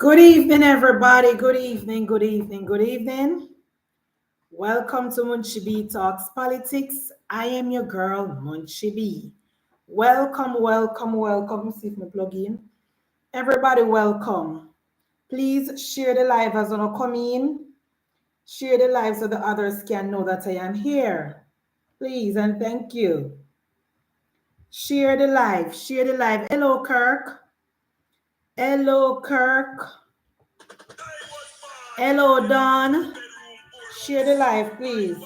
Good evening, everybody. Good evening, good evening, good evening. Welcome to Munchie B Talks Politics. I am your girl, Munchie B. Welcome, welcome, welcome. Let me see if I plug in. Everybody, welcome. Please share the live as I come in. Share the live so the others can know that I am here. Please and thank you. Share the live. Share the live. Hello, Kirk. Hello, Kirk. Hello, Don. Share the live, please.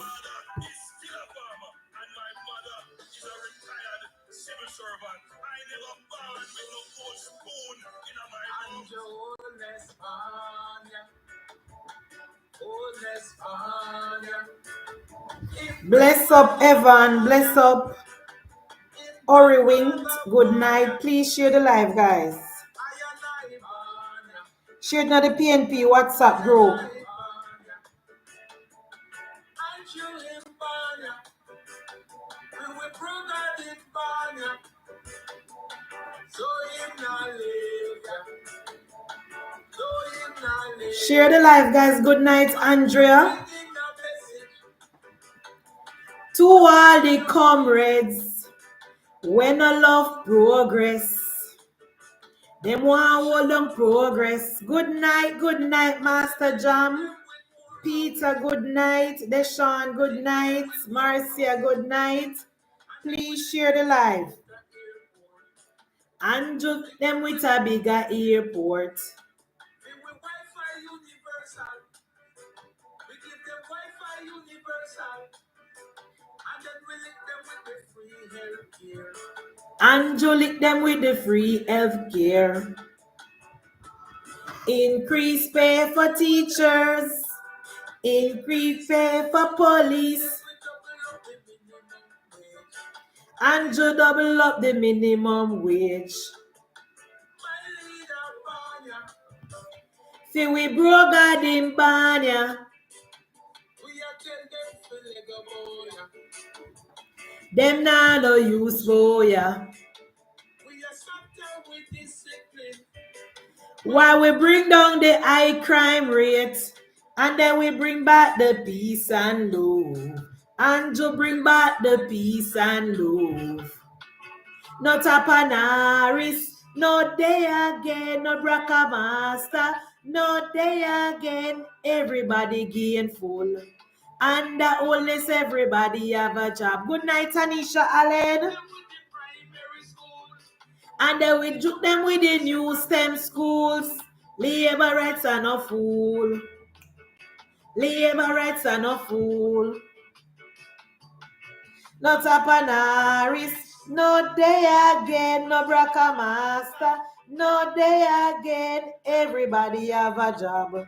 Bless up, Evan. Bless up. Ori Winked. Good night. Please share the live, guys. Share it on the PNP WhatsApp group. Share the live, guys. Good night, Andrea. To all the comrades, when I love progress, them want hold on progress. Good night, Master Jam. Peter, good night. Deshaun, good night. Marcia, good night. Please share the live. And just them with a bigger airport. And you lick them with the free health care. Increase pay for teachers. Increase pay for police. And you double up the minimum wage. See we broke out in Banya. Them now no use for ya. While we bring down the high crime rate, and then we bring back the peace and love. And you bring back the peace and love. Not a Panaris, no day again, no Braka Master, no day again, everybody gainful. And the Holness, everybody have a job. Good night, Tanisha Allen. And then we juke them with the new STEM schools. Labor rights are no fool. Labor rights are no fool. Not a Panaris, no day again, no Braka Master, no day again, everybody have a job.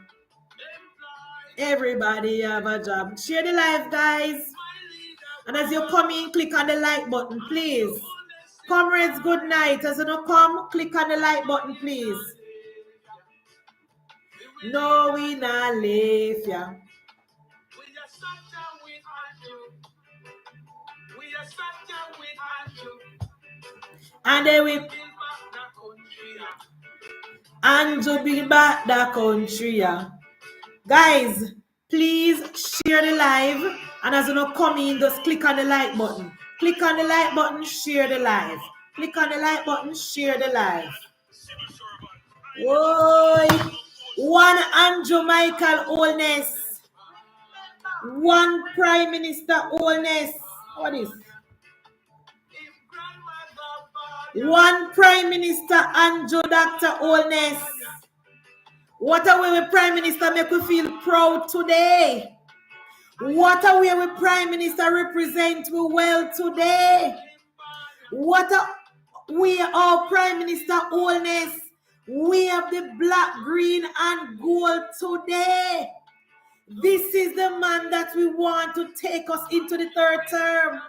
Everybody have a job. Share the live, guys. And as you come in, click on the like button, please. Comrades, good night. As you don't come, click on the like button, please. No, we not leave ya. And then we and to build back the country. Guys, please share the live. And as you know, come in, just click on the like button. Click on the like button, share the live. Click on the like button, share the live. Whoa. One Andrew Michael Holness. One Prime Minister Holness. What is? One Prime Minister Andrew Dr. Holness. What a way with Prime Minister make we feel proud today. What a way with Prime Minister represent we well today. What a way our Prime Minister Holness. We have the black, green, and gold today. This is the man that we want to take us into the third term.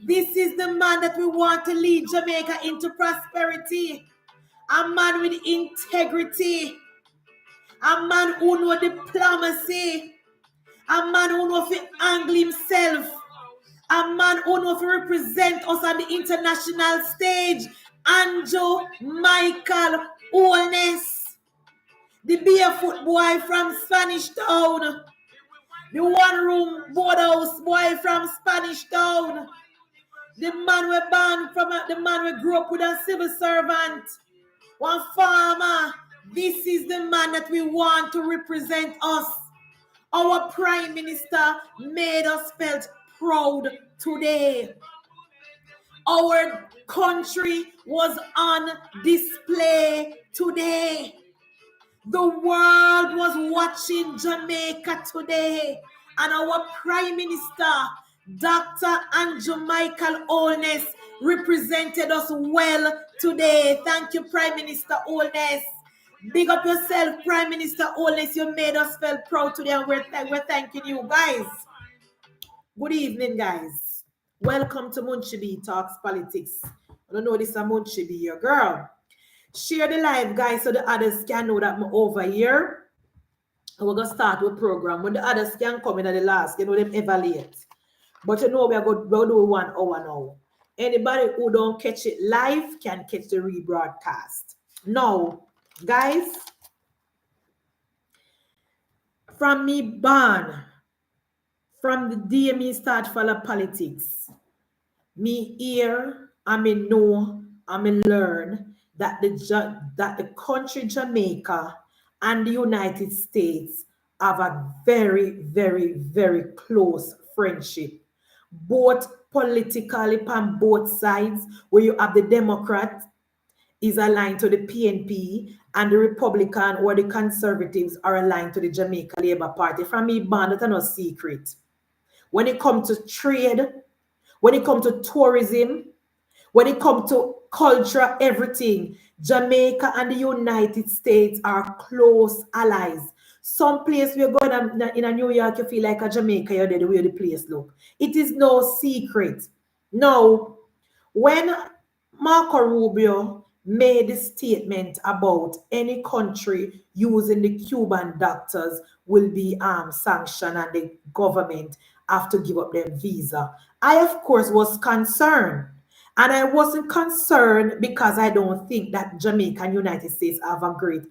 This is the man that we want to lead Jamaica into prosperity. A man with integrity. A man who knows diplomacy. A man who knows to angle himself. A man who knows to represent us on the international stage. Andrew Michael Holness. the barefoot boy from Spanish Town, the one-room boardhouse boy from Spanish Town, the man we born from, the man we grew up with a civil servant, one farmer. This is the man that we want to represent us. Our Prime Minister made us felt proud today. Our country was on display today. The world was watching Jamaica today. And our Prime Minister, Dr. Andrew Michael Holness, represented us well today. Thank you, Prime Minister Holness. Big up yourself, Prime Minister Holness. You made us feel proud today, and we're thanking you, guys. Good evening, guys. Welcome to Munchie B Talks Politics. I don't know this is Munchie B, your girl. Share the live, guys, so the others can know that I'm over here. And we're going to start with program. When the others can come in at the last, you know, them evaluate. But you know, we are going to do 1 hour now. Anybody who don't catch it live can catch the rebroadcast. Now, guys, from me born, from the day me start follow politics, me hear, I me know, I me learn that the country Jamaica and the United States have a very, very, very close friendship. Both politically on both sides, where you have the Democrat is aligned to the PNP and the Republican or the Conservatives are aligned to the Jamaica Labour Party. From me, band, that's no secret. When it comes to trade, when it comes to tourism, when it comes to culture, everything, Jamaica and the United States are close allies. Some place we're going in a New York, you feel like a Jamaica, you're there the way the place look. It is no secret. No, when Marco Rubio made a statement about any country using the Cuban doctors will be sanctioned and the government have to give up their visa, I, of course, was concerned. And I wasn't concerned because I don't think that Jamaica and United States have a great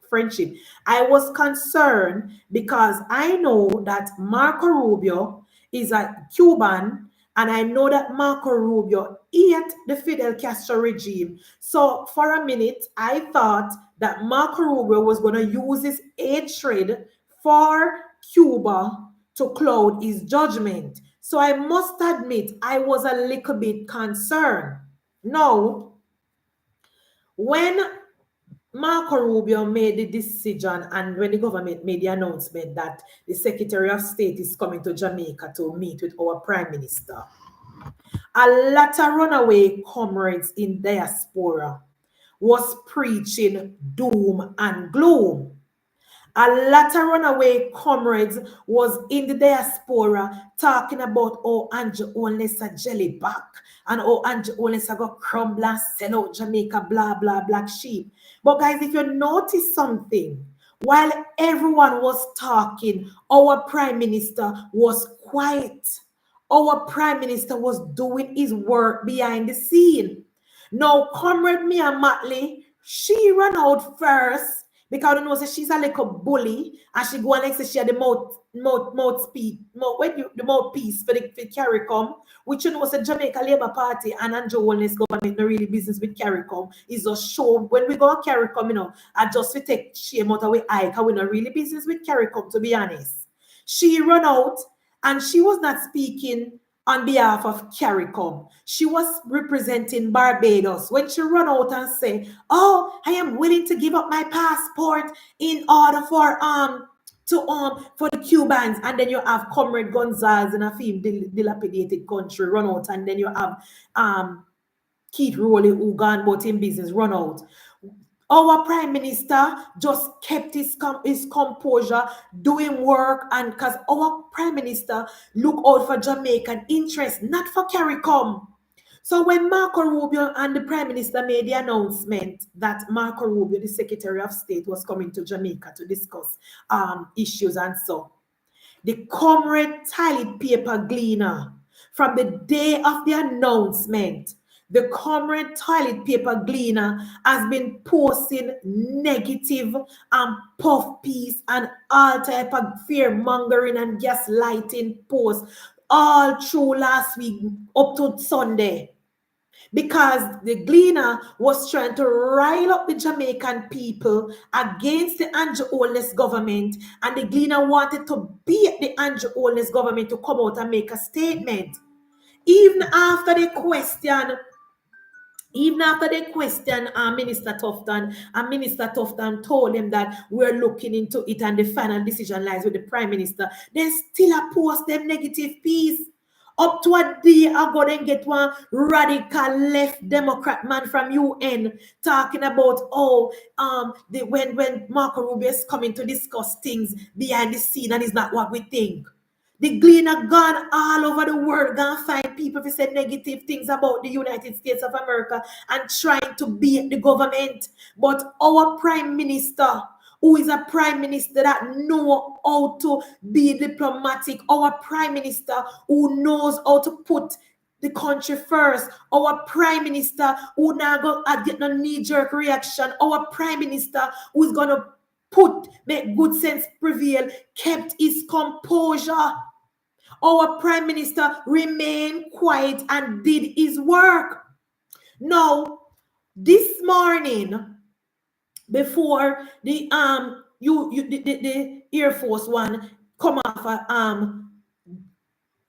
friendship. I was concerned because I know that Marco Rubio is a Cuban, and I know that Marco Rubio ate the Fidel Castro regime. So for a minute, I thought that Marco Rubio was going to use his hatred for Cuba to cloud his judgment. So I must admit, I was a little bit concerned. Now, when Marco Rubio made the decision and when the government made the announcement that the Secretary of State is coming to Jamaica to meet with our Prime Minister, a lot of runaway comrades in diaspora was preaching doom and gloom. A lot of runaway comrades was in the diaspora talking about, oh, Andrew Holness a jelly back, and oh, Andrew Holness a go crumble and sell out Jamaica, blah, blah, black sheep. But guys, if you notice something, while everyone was talking, our Prime Minister was quiet. Our Prime Minister was doing his work behind the scene. Now, Comrade Mia Matley, she ran out first, because I know that she's a little bully, and she go and like say she had the mouthpiece for the CARICOM, which you know was the Jamaica Labour Party and Andrew Holness government no really business with CARICOM. Is just show when we go to CARICOM, you know, I just we take shame out of we eye, because we no really business with CARICOM, to be honest. She run out and she was not speaking on behalf of CARICOM. She was representing Barbados when she run out and say, oh, I am willing to give up my passport in order for the Cubans. And then you have Comrade Gonzalez in a dilapidated country run out, and then you have Keith Rowley who gone about in business run out. Our Prime Minister just kept his composure, doing work, and because our Prime Minister look out for Jamaican interest, not for CARICOM. So when Marco Rubio and the Prime Minister made the announcement that Marco Rubio, the Secretary of State, was coming to Jamaica to discuss issues and so, the comrade toilet paper gleaner from the day of the announcement the comrade toilet paper gleaner has been posting negative and puff piece and all type of fear mongering and gaslighting posts all through last week up to Sunday. Because the gleaner was trying to rile up the Jamaican people against the Andrew Holness government, and the gleaner wanted to beat the Andrew Holness government to come out and make a statement. Even after they question Minister Tufton, and Minister Tufton told him that we're looking into it and the final decision lies with the Prime Minister, they still post them negative piece. Up to a day ago, then get one radical left Democrat man from UN talking about when Marco Rubio is coming to discuss things behind the scene and it's not what we think. The gleaner gone all over the world, gonna find people who say negative things about the United States of America and trying to beat the government. But our Prime Minister, who is a Prime Minister that knows how to be diplomatic, our Prime Minister who knows how to put the country first, our Prime Minister who now go get no knee-jerk reaction, our Prime Minister who is gonna make good sense prevail, kept his composure. Our Prime Minister remained quiet and did his work. Now, this morning, before the Air Force One come off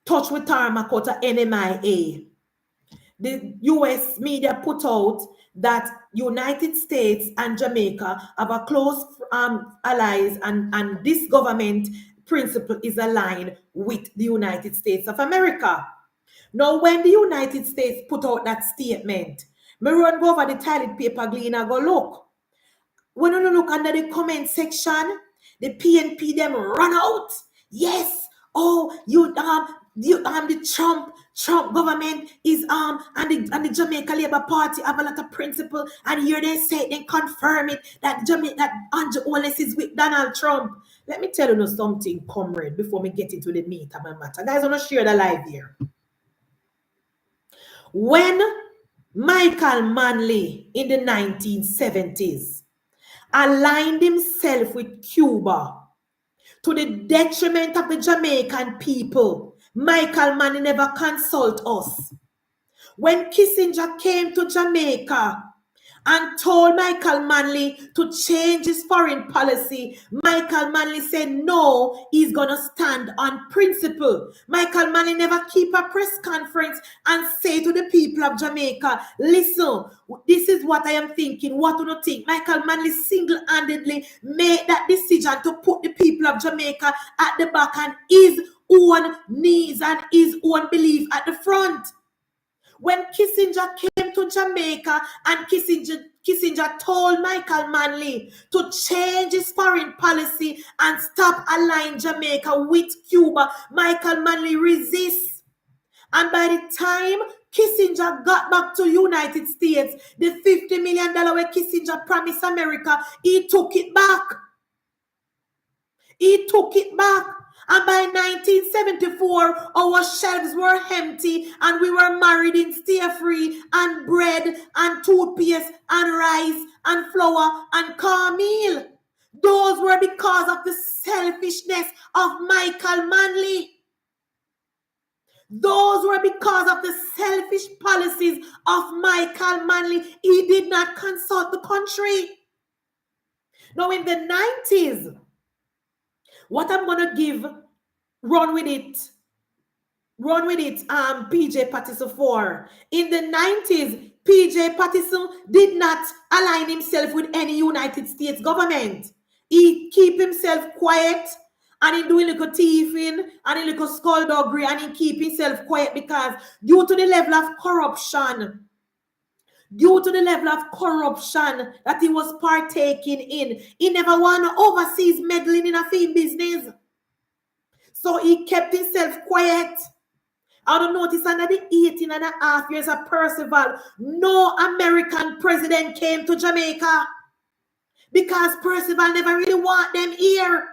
touch with tarmac out of NMIA, the US media put out that United States and Jamaica have a close allies, and this government principle is aligned with the United States of America. Now, when the United States put out that statement, me run go over the toilet paper gleaner go look. When you look under the comment section, the PNP them run out. Yes, the Trump government is and the Jamaica Labour Party have a lot of principle, and here they say they confirm it that Andrew Holness is with Donald Trump. Let me tell you something, comrade, before we get into the meat of my matter. Guys, I want to share the live here. When Michael Manley in the 1970s aligned himself with Cuba to the detriment of the Jamaican people, Michael Manley never consult us. When Kissinger came to Jamaica and told Michael Manley to change his foreign policy, Michael Manley said no, he's gonna stand on principle. Michael Manley never keep a press conference and say to the people of Jamaica, listen, this is what I am thinking, what do you think? Michael Manley single-handedly made that decision to put the people of Jamaica at the back and his own needs and his own belief at the front. When Kissinger came to Jamaica and Kissinger told Michael Manley to change his foreign policy and stop aligning Jamaica with Cuba, Michael Manley resists. And by the time Kissinger got back to United States, the $50 million where Kissinger promised America, he took it back. He took it back. And by 1974, our shelves were empty and we were married in stay-free and bread and toothpaste and rice and flour and cornmeal. Those were because of the selfishness of Michael Manley. Those were because of the selfish policies of Michael Manley. He did not consult the country. Now in the 90s, what I'm going to give, run with it, PJ Patterson for. In the 90s, PJ Patterson did not align himself with any United States government. He keep himself quiet, and he do a little thieving, and a little skullduggery, and he keep himself quiet because due to the level of corruption that he was partaking in, he never want to overseas meddling in a film business. So he kept himself quiet. I don't notice under the 18.5 years of Percival, no American president came to Jamaica because Percival never really want them here.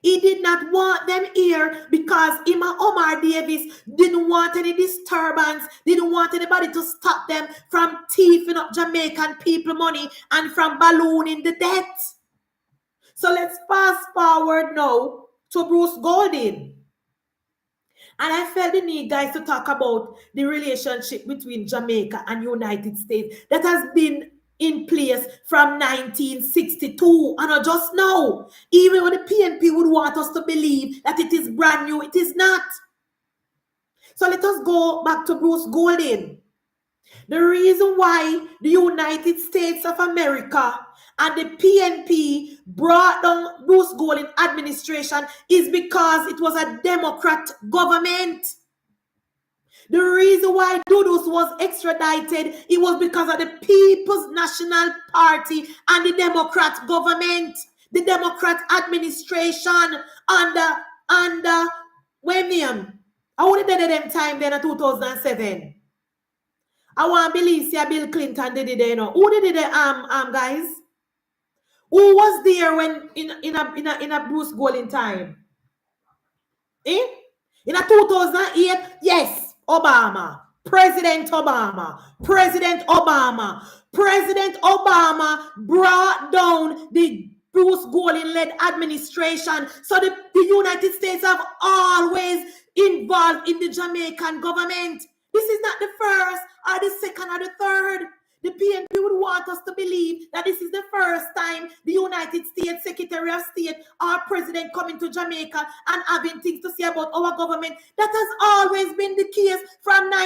He did not want them here because Omar Davis didn't want any disturbance, didn't want anybody to stop them from thieving up Jamaican people money and from ballooning the debt. So let's fast forward now to Bruce Golding. And I felt the need, guys, to talk about the relationship between Jamaica and United States that has been in place from 1962. And not just now, even when the PNP would want us to believe that it is brand new, it is not. So let us go back to Bruce Golding. The reason why the United States of America and the PNP brought down Bruce Golding administration is because it was a Democrat government. The reason why Dudus was extradited, it was because of the People's National Party and the Democrat government, the Democrat administration under William. I would have done it them time then in 2007. I want to believe Bill Clinton did it there, you know. Who did it there, guys? Who was there when in a Bruce Golding time? In a 2008? Yes, Obama. President Obama. President Obama. President Obama brought down the Bruce Golding-led administration. So the United States have always involved in the Jamaican government. This is not the first or the second or the third. The PNP would want us to believe that this is the first time the United States Secretary of State or President coming to Jamaica and having things to say about our government. That has always been the case from the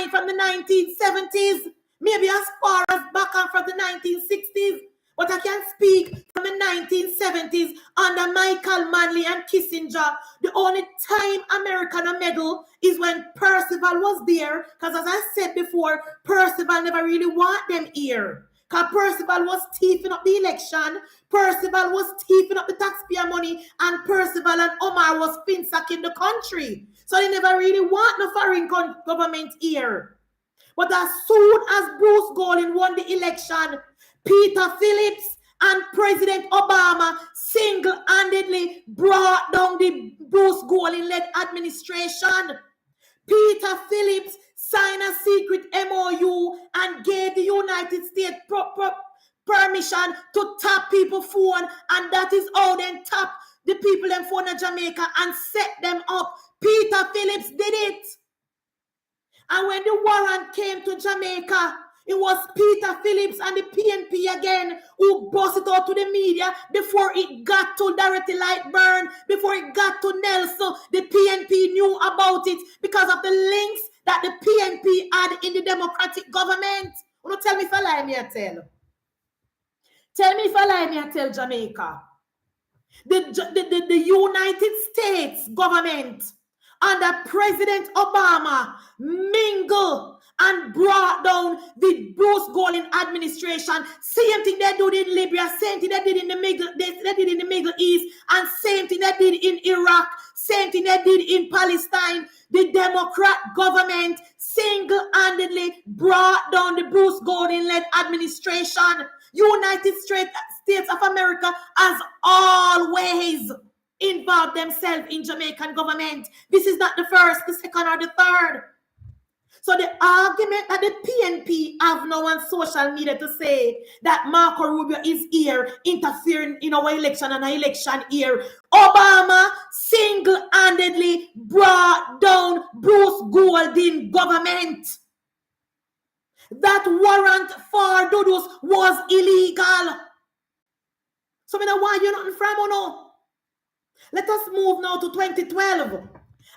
1970s, maybe as far as back on from the 1960s. But I can speak from the 1970s under Michael Manley and Kissinger. The only time America got a medal is when Percival was there. Because as I said before, Percival never really want them here. Because Percival was thieving up the election. Percival was thieving up the taxpayer money. And Percival and Omar was fin-sacking the country. So they never really want no foreign government here. But as soon as Bruce Golding won the election, Peter Phillips and President Obama single-handedly brought down the Bruce Golding-led administration. Peter Phillips signed a secret MOU and gave the United States permission to tap people's phone, and that is how they tap the people in phone in Jamaica and set them up. Peter Phillips did it. And when the warrant came to Jamaica, it was Peter Phillips and the PNP again who bust it out to the media before it got to Dorothy Lightburn, before it got to Nelson. The PNP knew about it because of the links that the PNP had in the Democratic government. Don't tell me if I lie, me I tell. Tell me if I lie, me I tell Jamaica. The United States government under President Obama mingle and brought down the Bruce Golding administration. Same thing they did in Libya, same thing they did in the Middle East, and same thing they did in Iraq, same thing they did in Palestine. The Democrat government single-handedly brought down the Bruce Golding-led administration. United States of America has always involved themselves in Jamaican government. This is not the first, the second, or the third. So the argument that the PNP have now on social media to say that Marco Rubio is here interfering in our election and our election year, Obama single-handedly brought down Bruce Golding government. That warrant for Dudus was illegal. So I don't want you nothing from you now. Let us move now to 2012.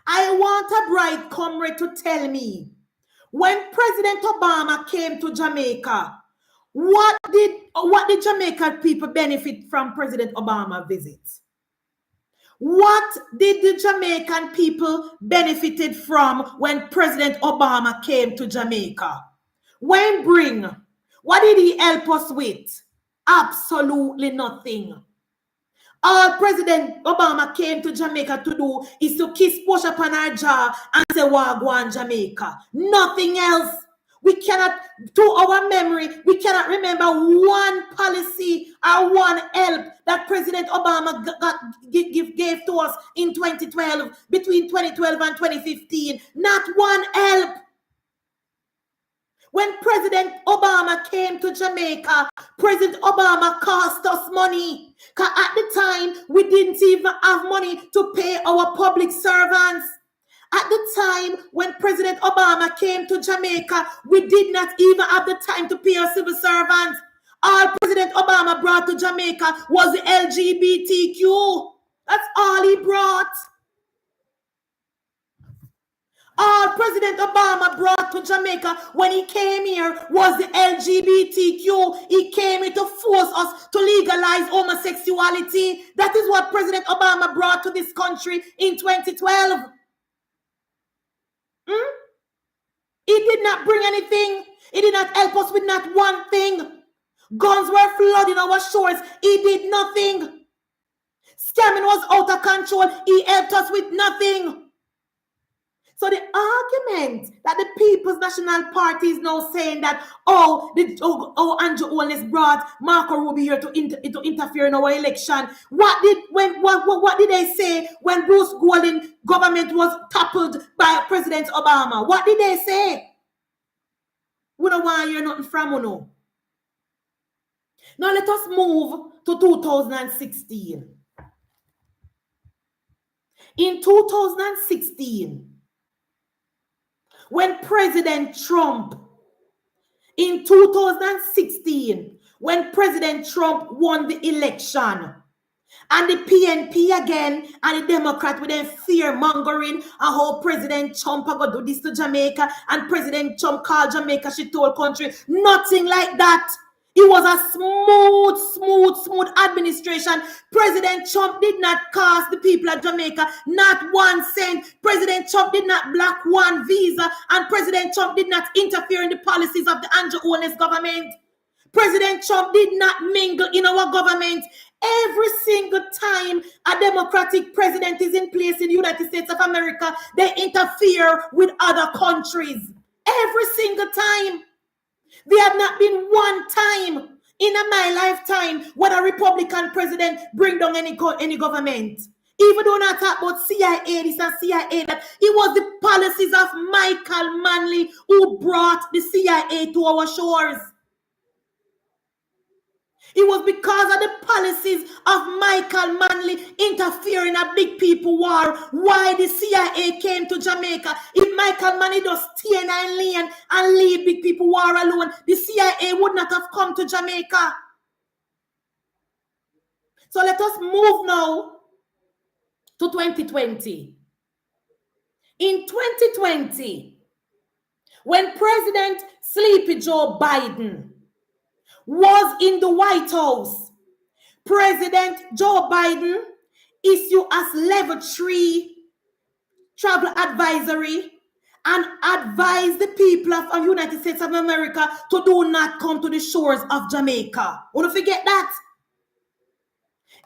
I want a bright comrade to tell me, when President Obama came to Jamaica, what did Jamaican people benefit from President Obama's visit? What did the Jamaican people benefited from when President Obama came to Jamaica? When what did he help us with? Absolutely nothing. All President Obama came to Jamaica to do is to kiss Portia upon her jaw and say, Wagwan Jamaica. Nothing else. We cannot, to our memory, we cannot remember one policy or one help that President Obama gave to us in 2012, between 2012 and 2015. Not one help. When President Obama came to Jamaica, President Obama cost us money. Because at the time, we didn't even have money to pay our public servants. At the time when President Obama came to Jamaica, we did not even have the time to pay our civil servants. All President Obama brought to Jamaica was the LGBTQ. That's all he brought. All President Obama brought to Jamaica when he came here was the LGBTQ. He came here to force us to legalize homosexuality. That is what President Obama brought to this country in 2012. He did not bring anything. He did not help us with not one thing. Guns were flooding our shores. He did nothing. Scamming was out of control. He helped us with nothing. So the argument that the People's National Party is now saying that, Andrew Holness brought Marco Rubio here to interfere in our election. What did they say when Bruce Golding government was toppled by President Obama? What did they say? We don't want to hear nothing from you now. Now let us move to 2016. In 2016, when President Trump won the election, and the PNP again, and the Democrat with their fear-mongering, and how President Trump are going to do this to Jamaica, and President Trump called Jamaica she told country. Nothing like that. It was a smooth administration. President Trump did not cost the people of Jamaica not 1 cent. President Trump did not block one visa, and President Trump did not interfere in the policies of the Andrew Holness government. President Trump did not mingle in our government. Every single time a Democratic president is in place in the United States of America, they interfere with other countries. Every single time. There have not been one time in my lifetime when a Republican president bring down any government. Even though not talk about CIA, this and CIA that, it was the policies of Michael Manley who brought the CIA to our shores. It was because of the policies of Michael Manley interfering in a big people war why the CIA came to Jamaica. If Michael Manley just stay in a lane and leave big people war alone, the CIA would not have come to Jamaica. So let us move now to 2020. In 2020, when President Sleepy Joe Biden was in the White House, President Joe Biden issued as level 3 travel advisory and advised the people of the United States of America to do not come to the shores of Jamaica. Don't forget that.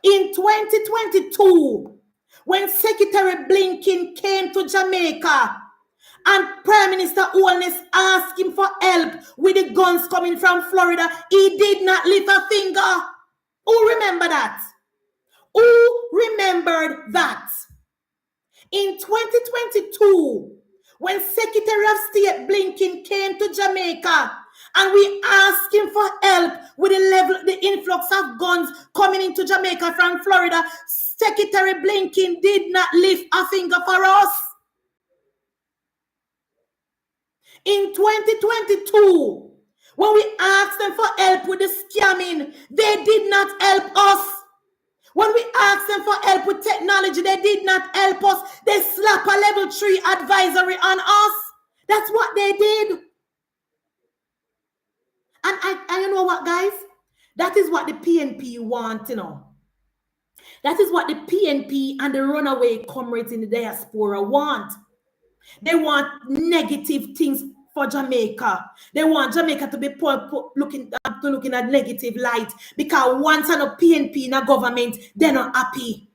In 2022, when Secretary Blinken came to Jamaica, and Prime Minister Holness asked him for help with the guns coming from Florida, he did not lift a finger. Who remember that? Who remembered that? In 2022, when Secretary of State Blinken came to Jamaica, and we asked him for help with the influx of guns coming into Jamaica from Florida, Secretary Blinken did not lift a finger for us. In 2022, when we asked them for help with the scamming, they did not help us. When we asked them for help with technology, they did not help us. They slapped a level 3 advisory on us. That's what they did. And you know what, guys? That is what the PNP want, you know. That is what the PNP and the runaway comrades in the diaspora want. They want negative things for Jamaica. They want Jamaica to be looking at negative light because once an PNP in a government, they're not happy.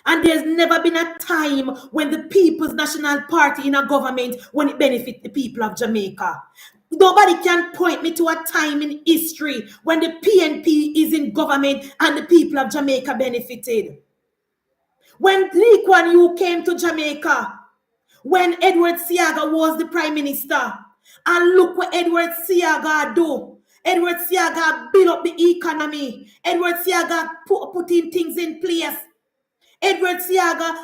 And there's never been a time when the People's National Party in a government when it benefits the people of Jamaica. Nobody can point me to a time in history when the PNP is in government and the people of Jamaica benefited. When Lee Kuan Yew came to Jamaica, when Edward Seaga was the prime minister, and look what Edward Seaga do. Edward Seaga build up the economy. Edward Seaga putting things in place. Edward Seaga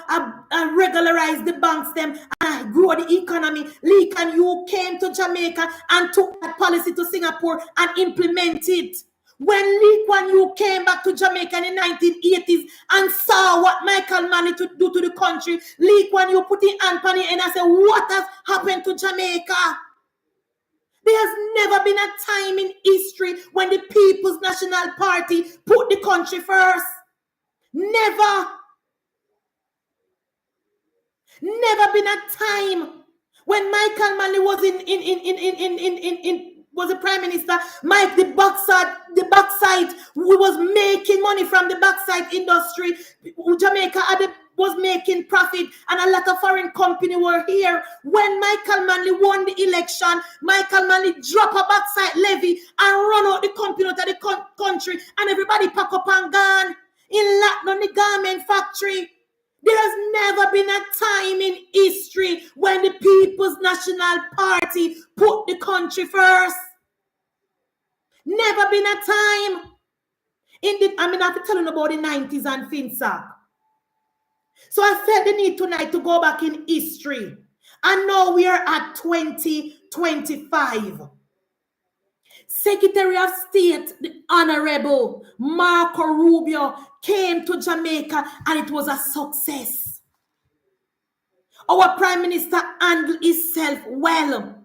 regularized the banks them and grow the economy. Lee Kuan Yew came to Jamaica and took that policy to Singapore and implemented it. When Lee Kuan Yew came back to Jamaica in the 1980s and saw what Michael Manley to do to the country, Lee Kuan Yew put his hand on it and I said, what has happened to Jamaica? There has never been a time in history when the People's National Party put the country first. Never. Never been a time when Michael Manley was was the prime minister. Mike, the backside, we was making money from the backside industry. Jamaica was making profit, and a lot of foreign company were here. When Michael Manley won the election, Michael Manley dropped a backside levy and run out the company out of the country, and everybody pack up and gone. In Latin on the garment factory. There has never been a time in history when the People's National Party put the country first. Never been a time. I have to tell you about the 90s and FinSAC. So I felt the need tonight to go back in history. And now we are at 2025. Secretary of State, the Honorable Marco Rubio, came to Jamaica and it was a success. Our Prime Minister handled himself well.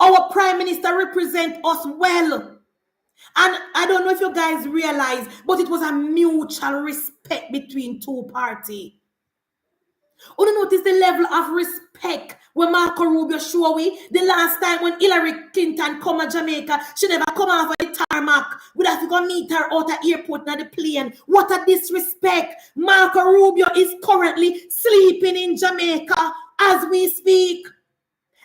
Our Prime Minister represents us well. And I don't know if you guys realize, but it was a mutual respect between two parties. You notice the level of respect when Marco Rubio show we the last time when Hillary Clinton come to Jamaica, she never come off of the tarmac. We have to go meet her out at the airport on the plane. What a disrespect. Marco Rubio is currently sleeping in Jamaica as we speak.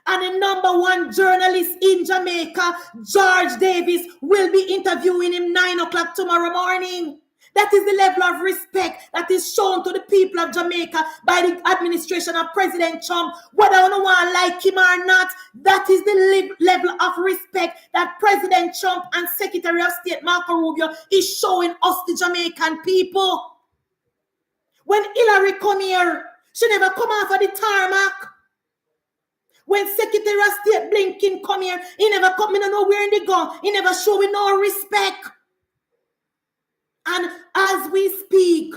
And the number one journalist in Jamaica, George Davis, will be interviewing him 9 o'clock tomorrow morning. That is the level of respect that is shown to the people of Jamaica by the administration of President Trump. Whether you want to like him or not, that is the level of respect that President Trump and Secretary of State Marco Rubio is showing us, the Jamaican people. When Hillary come here, she never come off of the tarmac. When Secretary of State Blinken come here, he never come, I don't know where they go. He never show me no respect. And as we speak,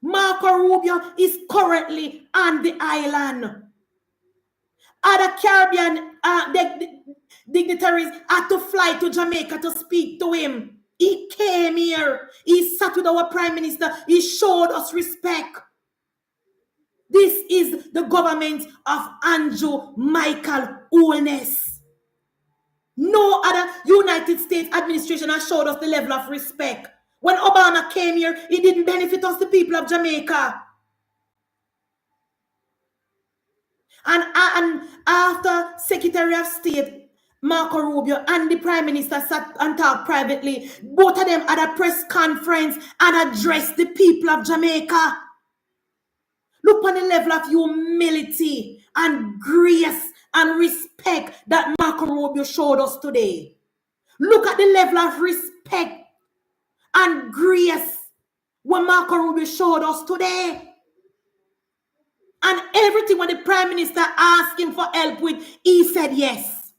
Marco Rubio is currently on the island. Other Caribbean dignitaries had to fly to Jamaica to speak to him. He came here. He sat with our Prime Minister. He showed us respect. This is the government of Andrew Michael Holness. No other United States administration has showed us the level of respect. When Obama came here, it didn't benefit us, the people of Jamaica. And after Secretary of State Marco Rubio and the Prime Minister sat and talked privately, both of them had a press conference and addressed the people of Jamaica. Look on the level of humility and grace and respect that Marco Rubio showed us today. Look at the level of respect and grace what Marco Rubio showed us today. And everything when the Prime Minister asked him for help with, he said yes.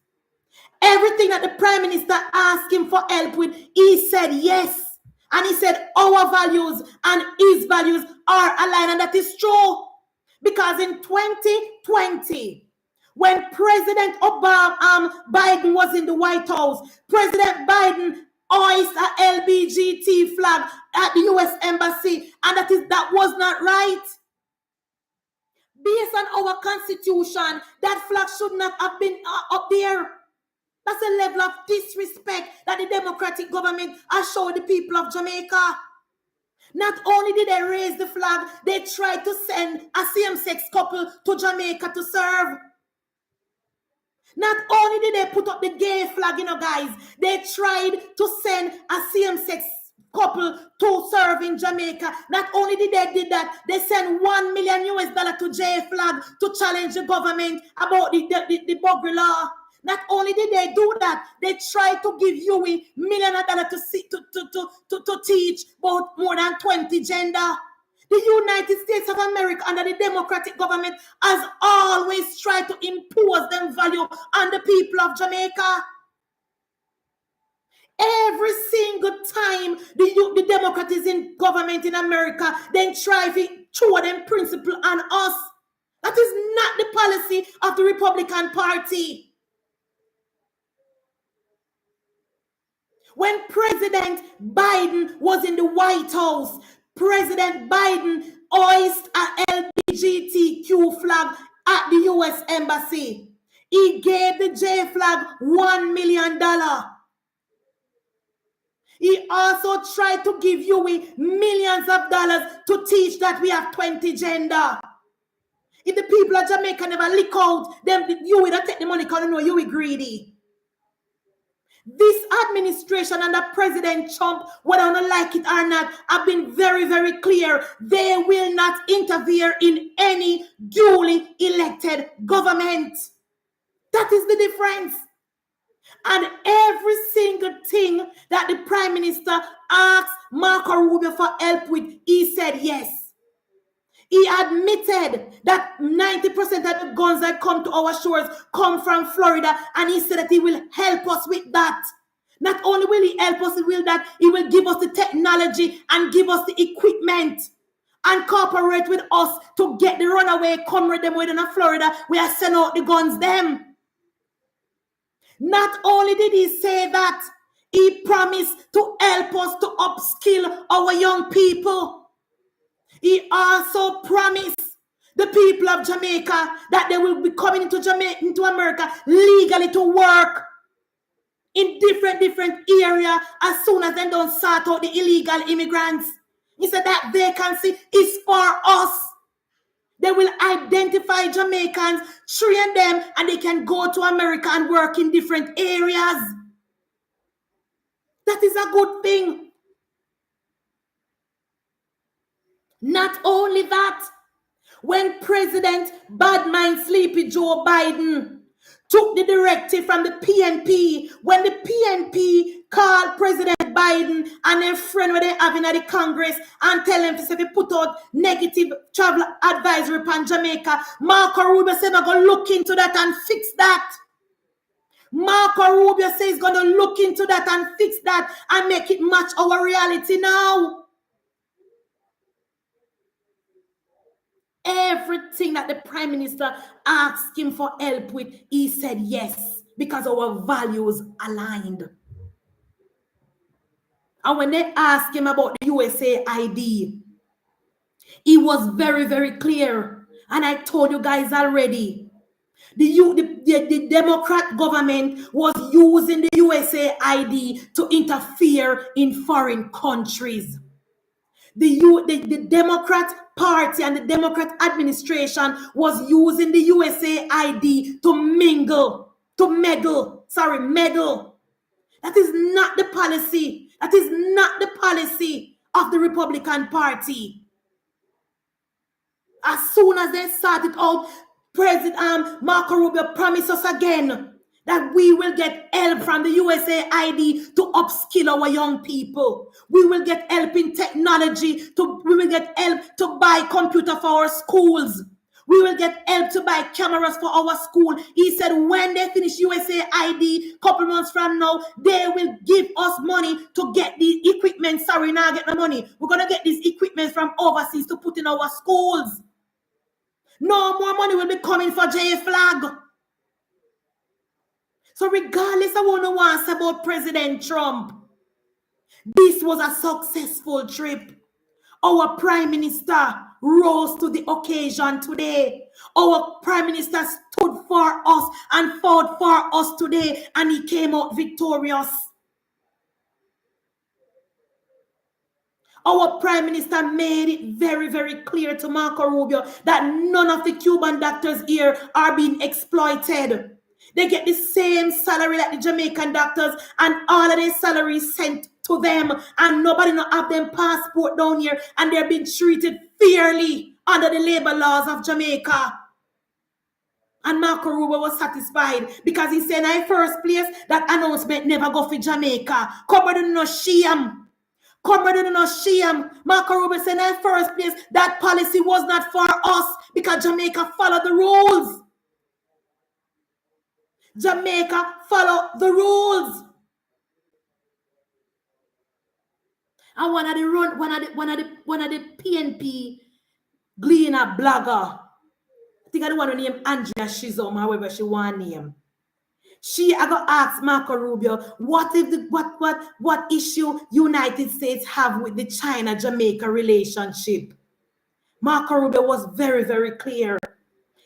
Everything that the Prime Minister asked him for help with, he said yes. And he said our values and his values are aligned, and that is true. Because in 2020, when President Biden was in the White House, President Biden hoisted an LBGT flag at the US Embassy, and that was not right. Based on our constitution, that flag should not have been up there. That's a level of disrespect that the Democratic government has showed the people of Jamaica. Not only did they raise the flag, they tried to send a same-sex couple to Jamaica to serve. Not only did they put up the gay flag, guys, they tried to send a same-sex couple to serve in Jamaica. Not only did they did that, they sent $1 million to J flag to challenge the government about the buggery law. Not only did they do that, they tried to give Huey $1 million to teach about more than 20 gender. The United States of America under the Democratic government has always tried to impose them value on the people of Jamaica. Every single time the Democrat is in government in America, then try to throw them principle on us. That is not the policy of the Republican Party. When President Biden was in the White House, President Biden hoisted an LGBTQ flag at the U.S. Embassy. He gave the J flag $1 million. He also tried to give Huey millions of dollars to teach that we have 20 gender. If the people of Jamaica never lick out, then Huey don't take the money because you know Huey greedy. This administration under President Trump, whether I like it or not, have been very, very clear. They will not interfere in any duly elected government. That is the difference. And every single thing that the Prime Minister asked Marco Rubio for help with, he said yes. He admitted that 90% of the guns that come to our shores come from Florida, and he said that he will help us with that. Not only will he help us with that, he will give us the technology and give us the equipment and cooperate with us to get the runaway comrade them within Florida. We are sending out the guns them. Not only did he say that, he promised to help us to upskill our young people. He also promised the people of Jamaica that they will be coming into America legally to work in different areas as soon as they don't sort out the illegal immigrants. He said that vacancy is for us. They will identify Jamaicans, train them, and they can go to America and work in different areas. That is a good thing. Not only that, when President Badmind Sleepy Joe Biden took the directive from the PNP, when the PNP called President Biden and their friend where they having at the Congress and tell them to say they put out negative travel advisory upon Jamaica, Marco Rubio said I'm going to look into that and fix that. Marco Rubio says he's going to look into that and fix that and make it match our reality now. Everything that the Prime Minister asked him for help with, he said yes, because our values aligned. And when they asked him about the USA ID, he was very, very clear. And I told you guys already, the Democrat government was using the USA ID to interfere in foreign countries. The Democrat Party and the Democrat administration was using the USA ID to meddle. That is not the policy. That is not the policy of the Republican Party. As soon as they started out, President Marco Rubio promised us again that we will get help from the USA ID to upskill our young people. We will get help in technology. We will get help to buy computer for our schools. We will get help to buy cameras for our school. He said when they finish USA ID, couple months from now, they will give us money to get the equipment. Sorry, now I get the money. We're going to get this equipment from overseas to put in our schools. No more money will be coming for J flag. So regardless of what no one says about President Trump, this was a successful trip. Our Prime Minister rose to the occasion today. Our Prime Minister stood for us and fought for us today, and he came out victorious. Our Prime Minister made it very, very clear to Marco Rubio that none of the Cuban doctors here are being exploited. They get the same salary like the Jamaican doctors, and all of their salaries sent to them, and nobody not have them passport down here, and they're being treated fairly under the labor laws of Jamaica. And Marco Rubio was satisfied because he said in the first place that announcement never go for Jamaica. Come do no shame. Come do no shame. Marco Rubio said in the first place that policy was not for us because Jamaica followed the rules. Jamaica follow the rules. And one of the PNP gleaner blogger, I think I don't want to name Andrea Shizom, however she want to name. I got asked Marco Rubio, what issue United States have with the China-Jamaica relationship? Marco Rubio was very, very clear.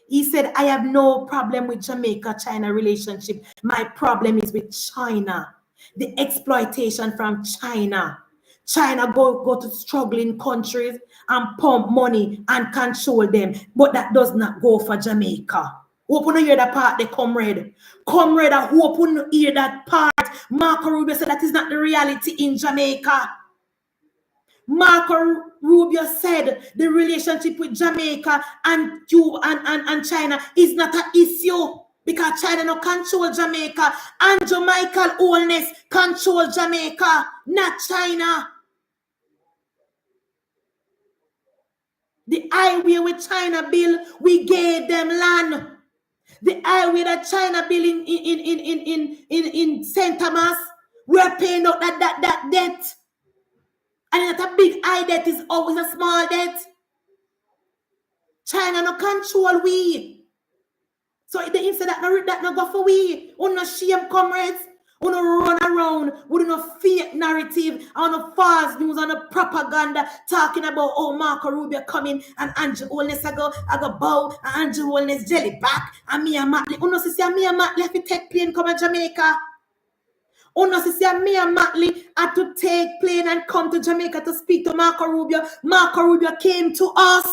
He said, I have no problem with Jamaica-China relationship. My problem is with China. The exploitation from China. China go to struggling countries and pump money and control them. But that does not go for Jamaica. Open to hear that part, the comrade. Comrade, I hope you hear that part. Marco Rubio said that is not the reality in Jamaica. Marco Rubio said the relationship with Jamaica and China is not an issue because China no control Jamaica and Jamaican Holness control Jamaica, not China. The highway with China bill, we gave them land. The highway that China bill in St. Thomas, we're paying out that debt. And not a big high debt is always a small debt. China no control we. So instead that no go for we. We no shame comrades. We no run around with no fake narrative and no false news and no propaganda talking about Marco Rubio coming and Andrew Holness I go bow and Andrew Holness jelly back and me and Matley. We no see me and Matley have to take plane come to Jamaica. Oh no, sister, me and Matley had to take plane and come to Jamaica to speak to Marco Rubio. Marco Rubio came to us.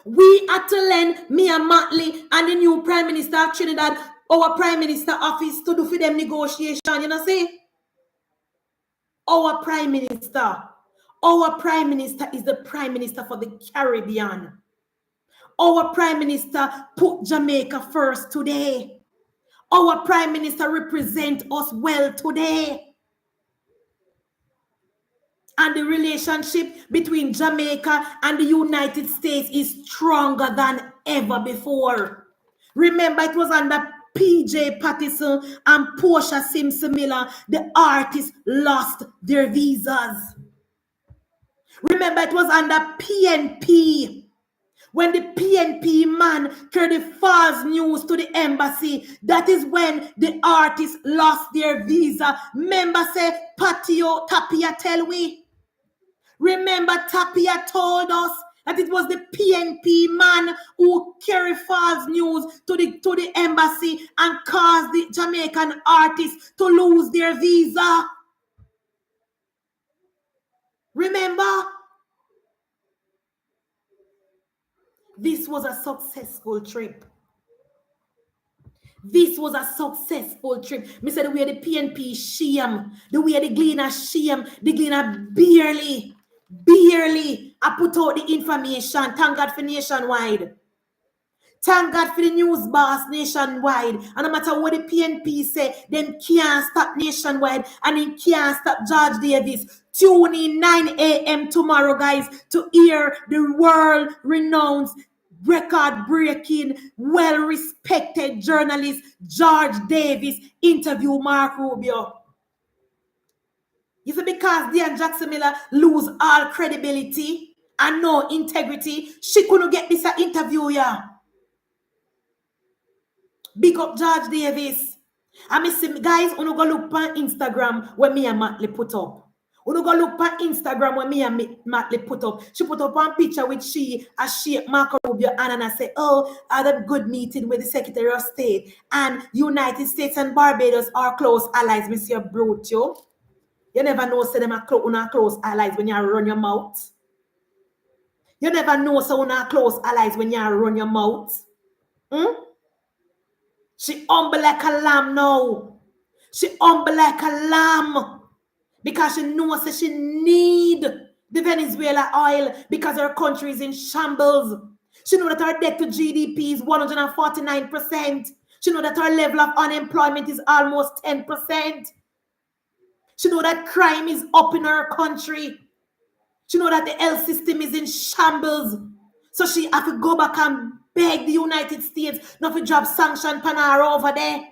We had to lend me and Matley and the new Prime Minister of Trinidad, our Prime Minister office to do for them negotiation. You know, see? Our Prime Minister is the Prime Minister for the Caribbean. Our Prime Minister put Jamaica first today. Our Prime Minister represents us well today. And the relationship between Jamaica and the United States is stronger than ever before. Remember, it was under PJ Patterson and Portia Simpson Miller, the artists lost their visas. Remember, it was under PNP. When the PNP man carried the false news to the embassy, that is when the artists lost their visa. Remember, say, Tapia tell we. Remember, Tapia told us that it was the PNP man who carried false news to the embassy and caused the Jamaican artists to lose their visa. Remember? This was a successful trip. This was a successful trip. Me said the way the PNP shame, the way the Gleaner shame, the Gleaner barely I put out the information. Thank God for nationwide. Thank God for the news boss nationwide. And no matter what the PNP say, them can't stop nationwide and they can't stop George Davis. Tune in 9 a.m. tomorrow, guys, to hear the world-renowned, record-breaking, well-respected journalist George Davis interview Mark Rubio. You see, because Diane Jackson Miller lose all credibility and no integrity, she couldn't get this interview, yeah. Big up George Davis. I miss him, guys. Uno go look on Instagram when me and Matley put up. Uno go look on Instagram when me and Matley put up. She put up one picture with she Marco Rubio and I say, oh, I had a good meeting with the Secretary of State and United States and Barbados are close allies, Monsieur Brutio. You never know, say them are close allies when you run your mouth. You never know, so una close allies when you run your mouth. She humble like a lamb now. She humble like a lamb. Because she knows that she need the Venezuela oil because her country is in shambles. She knows that her debt to GDP is 149%. She knows that her level of unemployment is almost 10%. She knows that crime is up in her country. She knows that the health system is in shambles. So she have to go back and beg the United States not to drop sanction pan her over there.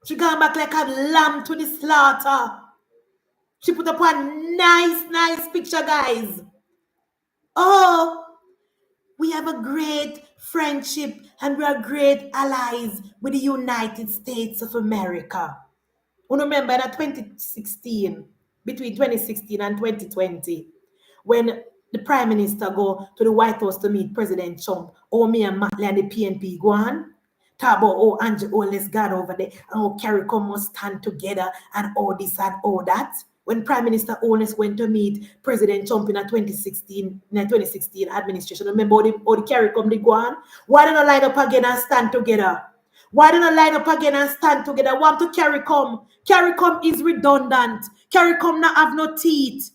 She gone back like a lamb to the slaughter. She put up a nice picture, guys. Oh, we have a great friendship and we are great allies with the United States of America. Remember that 2016, between 2016 and 2020, when the Prime Minister go to the White House to meet President Trump, me and Matley and the PNP go on, talk about Andrew Holness got over there, and CARICOM must stand together, and all this and all that. When Prime Minister Holness went to meet President Trump in the 2016 administration, remember all the CARICOM they go on? Why don't they line up again and stand together? Why don't I line up again and stand together? I want to CARICOM. CARICOM is redundant. CARICOM not have no teeth.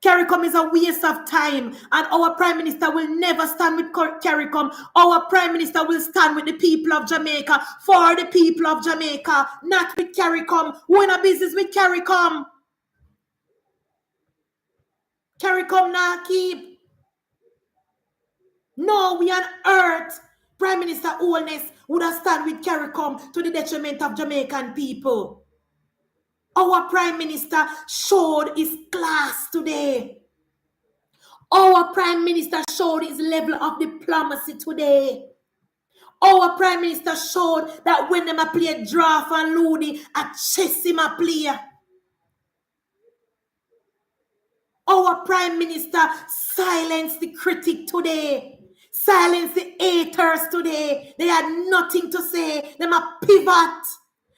CARICOM is a waste of time. And our Prime Minister will never stand with CARICOM. Our Prime Minister will stand with the people of Jamaica, for the people of Jamaica, not with CARICOM. We're in a business with CARICOM. CARICOM not keep. No, we on earth. Prime Minister Holness would have stand with CARICOM to the detriment of Jamaican people. Our Prime Minister showed his class today. Our Prime Minister showed his level of diplomacy today. Our Prime Minister showed that when them a play draft and Looney, a chess him a play. Our Prime Minister silenced the critic today. Silence the haters today. They had nothing to say. Them a pivot.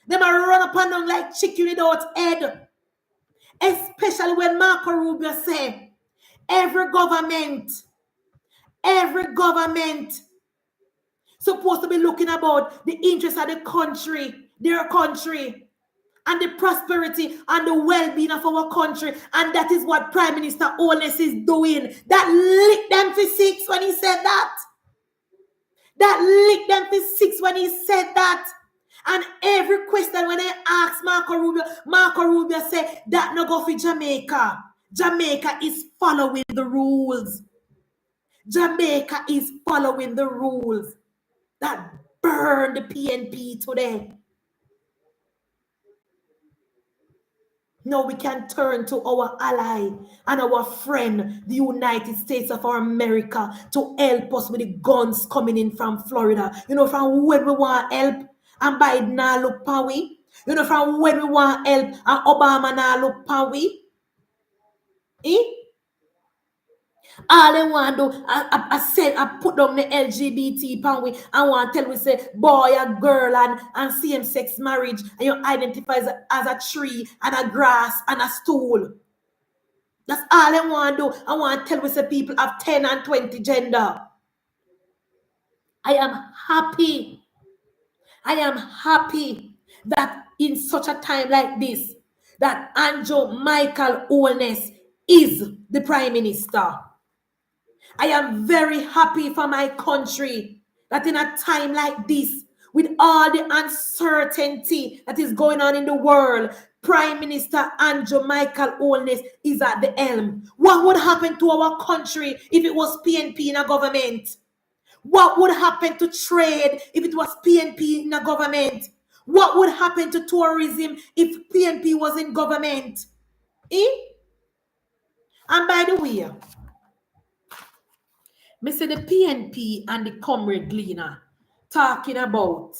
Them a run up and down like chicken without head. Especially when Marco Rubio say, every government supposed to be looking about the interest of the country, their country, and the prosperity and the well-being of our country. And that is what Prime Minister Holness is doing. That licked them for six when he said that. That licked them for six when he said that. And every question when I ask Marco Rubio said that no go for Jamaica. Jamaica is following the rules. Jamaica is following the rules. That burned the PNP today. Now we can turn to our ally and our friend, the United States of America, to help us with the guns coming in from Florida. You know, from when we want help, and Biden now look powy. You know, from when we want help, and Obama now look powy. All they want to do, I put down the LGBT pan I want to tell we say boy and girl and same-sex marriage, and you identify as a tree and a grass and a stool. That's all I want to do. I want to tell we say people have 10 and 20 gender. I am happy that in such a time like this, that Andrew Michael Holness is the Prime Minister. I am very happy for my country that in a time like this, with all the uncertainty that is going on in the world, Prime Minister Andrew Michael Holness is at the helm. What would happen to our country if it was PNP in a government? What would happen to trade if it was PNP in a government? What would happen to tourism if PNP was in government? And by the way, Mr. the PNP and the Comrade Gleaner talking about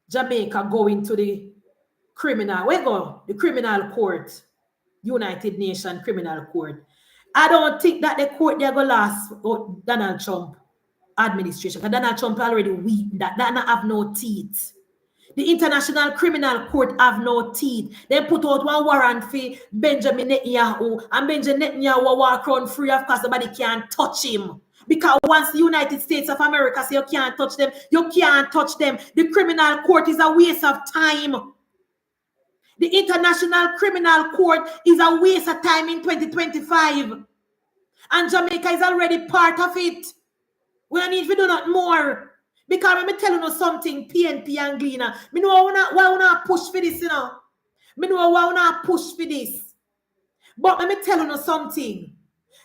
Jamaica going to the the criminal court, United Nations Criminal Court. I don't think that the court there go last Donald Trump administration. Because Donald Trump already weak. That not have no teeth. The International Criminal Court have no teeth. They put out one warrant for Benjamin Netanyahu, and Benjamin Netanyahu walk around free of course nobody can touch him. Because once the United States of America say you can't touch them, you can't touch them. The criminal court is a waste of time. The International Criminal Court is a waste of time in 2025. And Jamaica is already part of it. We don't need to do not more. Because let me tell you something, PNP and Gleaner. Me know why we not push for this, you know. Me know why we not push for this. But let me tell you something.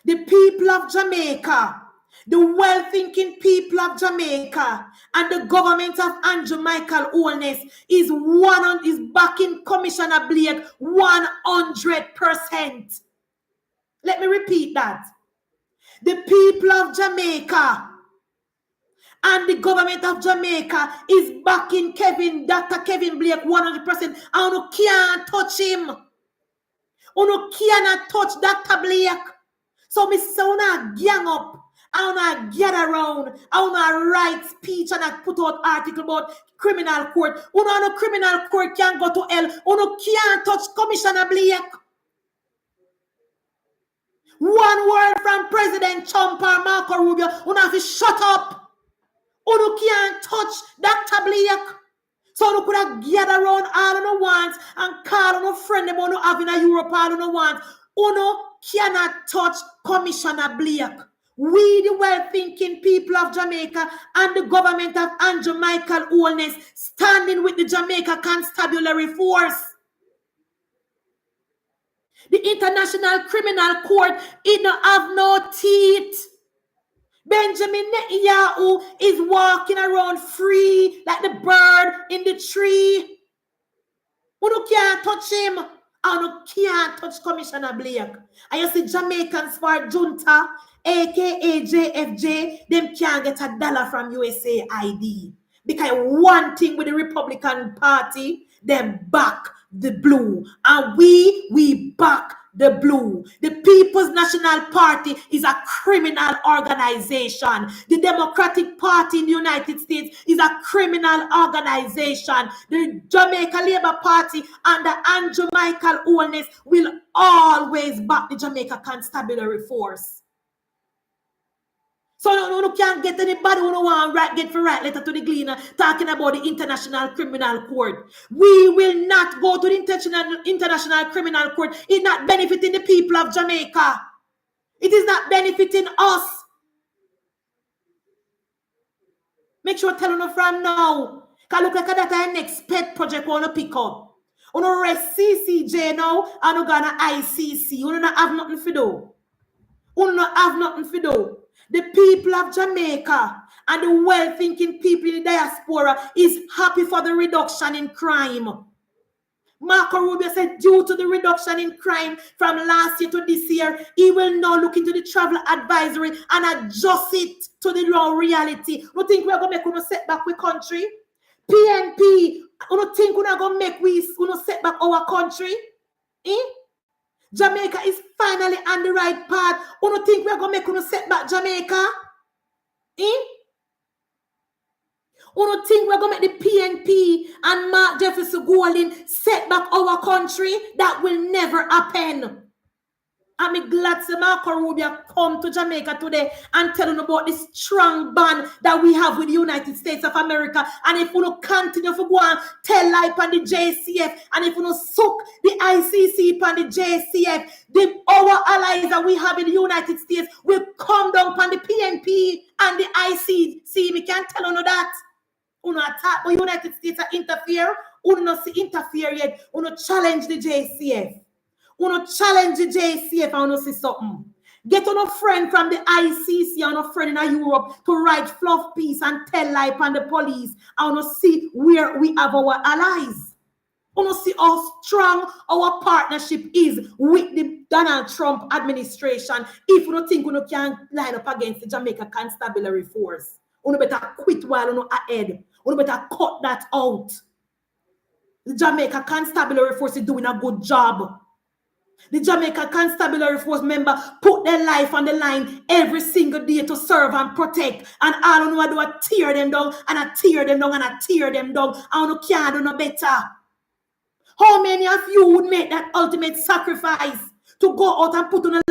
The people of Jamaica, the well-thinking people of Jamaica, and the government of Andrew Michael Holness is backing Commissioner Blake 100%. Let me repeat that. The people of Jamaica and the government of Jamaica is backing Dr. Kevin Blake 100%. And you can't touch him. You cannot touch Dr. Blake. So me say una gang up. I wanna gather around. I wanna write speech and I put out article about criminal court. Una no criminal court can go to hell. Una can't touch Commissioner Blake. One word from President Trump or Marco Rubio. Una have to shut up. Una can't touch Dr. Blake. So you could have gathered around all of the ones and call on a friend them on have in a Europe all of the ones. Uno cannot touch Commissioner Blake. We, the well-thinking people of Jamaica and the government of Andrew Michael Holness, standing with the Jamaica Constabulary Force. The International Criminal Court, it don't have no teeth. Benjamin Netanyahu is walking around free like the bird in the tree. You can't touch him. And you can't touch Commissioner Blake. And you see Jamaicans for junta, aka JFJ, them can't get $1 from USAID. Because one thing with the Republican Party, them back the blue. And we back the blue. The People's National Party is a criminal organization. The Democratic Party in the United States is a criminal organization. The Jamaica Labour Party under Andrew Michael Holness will always back the Jamaica Constabulary Force. So you can't get anybody who don't want to get for right letter to the Gleaner talking about the International Criminal Court. We will not go to the International Criminal Court. It's not benefiting the people of Jamaica. It is not benefiting us. Make sure tell you from now. Because look like that our next pet project we want to pick up. We don't rest CCJ now and we gonna ICC. We don't have nothing to do. We don't have nothing to do. The people of Jamaica and the well-thinking people in the diaspora is happy for the reduction in crime. Marco Rubio said due to the reduction in crime from last year to this year, he will now look into the travel advisory and adjust it to the raw reality. You think we're going to make us set back our country? PNP, you think we're going to make we set back our country? Jamaica is finally on the right path. You don't think we're going to make us set back Jamaica? You don't think we're going to make the PNP and Mark Jefferson Golding set back our country? That will never happen. I'm glad that Marco Rubio come to Jamaica today and tell them about this strong bond that we have with the United States of America. And if we don't continue to go and tell life on the JCF, and if we don't suck the ICC on the JCF, our allies that we have in the United States will come down on the PNP and the ICC. We can't tell you that. We don't attack the United States to interfere. We don't see interfere yet. We don't challenge the JCF. We don't challenge the JCF and we see something. Get on a friend from the ICC and a friend in Europe to write fluff piece and tell life on the police and we see where we have our allies. We don't see how strong our partnership is with the Donald Trump administration. If we don't think we can line up against the Jamaica Constabulary Force, we better quit while we ahead. We better cut that out. The Jamaica Constabulary Force is doing a good job. The Jamaica Constabulary Force member put their life on the line every single day to serve and protect. And all you know do is tear them down and I tear them down and I tear them down. And you can't do no better. How many of you would make that ultimate sacrifice to go out and put on the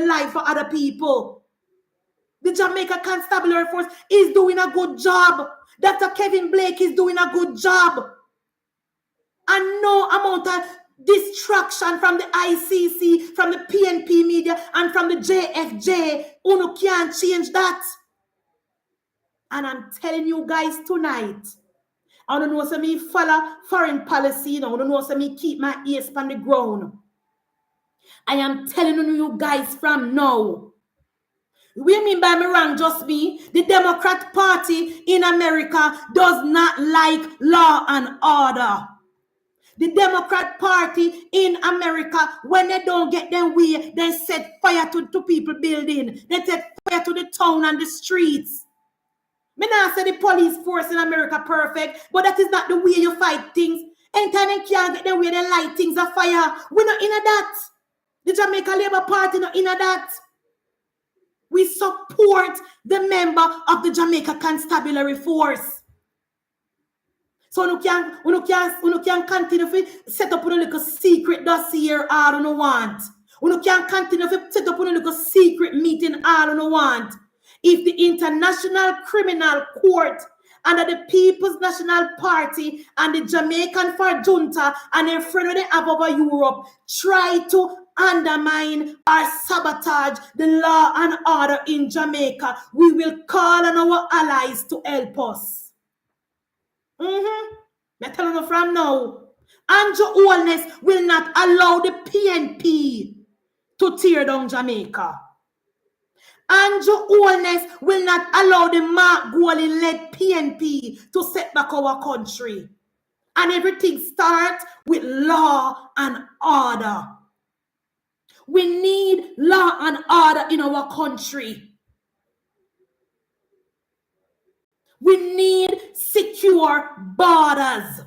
lives for other people? The Jamaica Constabulary Force is doing a good job. Dr. Kevin Blake is doing a good job. And no amount of distraction from the ICC, from the PNP media, and from the JFJ, Uno can't change that. And I'm telling you guys tonight, I don't know, so me follow foreign policy, I don't know, so me keep my ears on the ground. I am telling you guys from now. What do you mean by me wrong, just me? The Democrat Party in America does not like law and order. The Democrat Party in America, when they don't get their way, they set fire to people building. They set fire to the town and the streets. Me not say the police force in America perfect, but that is not the way you fight things. Anytime they can't get their way, they light things on fire. We're not in that. The Jamaica Labour Party not in that. We support the member of the Jamaica Constabulary Force. So you can continue to set up a little secret dossier all you want. You can continue to set up a little secret meeting all you want. If the International Criminal Court under the People's National Party and the Jamaican for junta and their friend they have over Europe try to undermine or sabotage the law and order in Jamaica, we will call on our allies to help us. I'm telling you from now, Andrew Holness will not allow the PNP to tear down Jamaica. Andrew Holness will not allow the Mark Gowley-led PNP to set back our country. And everything starts with law and order. We need law and order in our country. We need secure borders.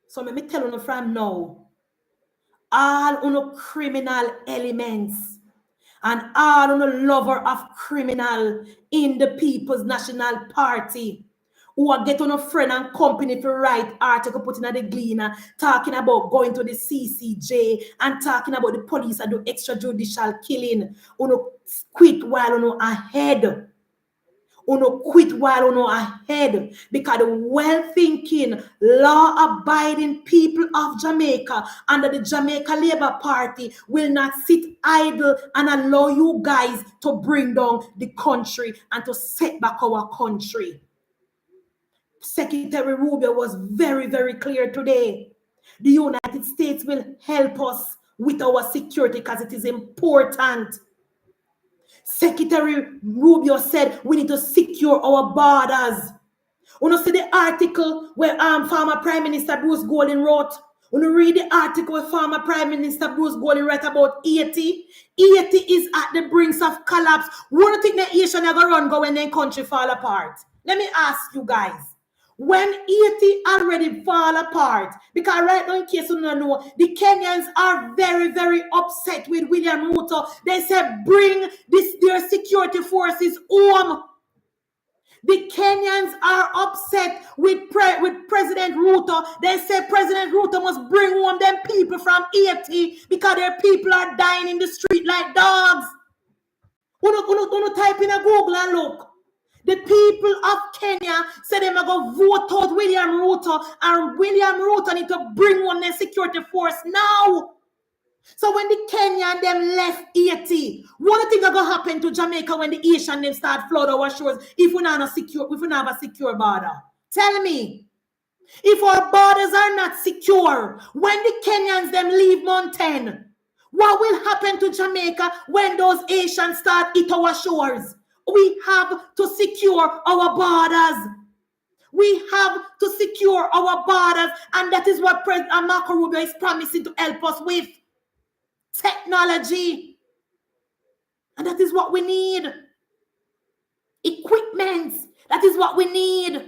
So let me tell you from now, all criminal elements and all lover of criminal in the People's National Party who are getting a friend and company to write article putting at the Gleaner, talking about going to the CCJ and talking about the police and do extrajudicial killing. Quit while ahead. Quit while ahead, because the well-thinking, law-abiding people of Jamaica under the Jamaica Labour Party will not sit idle and allow you guys to bring down the country and to set back our country. Secretary Rubio was very, very clear today. The United States will help us with our security because it is important. Secretary Rubio said we need to secure our borders. You see the article where former Prime Minister Bruce Golding wrote? You read the article where former Prime Minister Bruce Golding wrote about Haiti? Haiti is at the brink of collapse. What do you think the Haitian are going to go when their country fall apart? Let me ask you guys. When Haiti already fall apart, because right now, in case you don't know, the Kenyans are very, very upset with William Ruto. They said, bring their security forces home. The Kenyans are upset with President Ruto. They say President Ruto must bring home them people from Haiti because their people are dying in the street like dogs. Uno type in a Google and look. The people of Kenya said they're going to vote out William Ruto, and William Ruto need to bring on their security force now. So when the Kenya and them left Haiti, what do you think is going to happen to Jamaica when the Asian them start flood our shores if we not have a secure border? Tell me. If our borders are not secure, when the Kenyans them leave Mountain, what will happen to Jamaica when those Asians start hit our shores? We have to secure our borders. We have to secure our borders, and that is what President Marco Rubio is promising to help us with. Technology. And that is what we need. Equipment. That is what we need.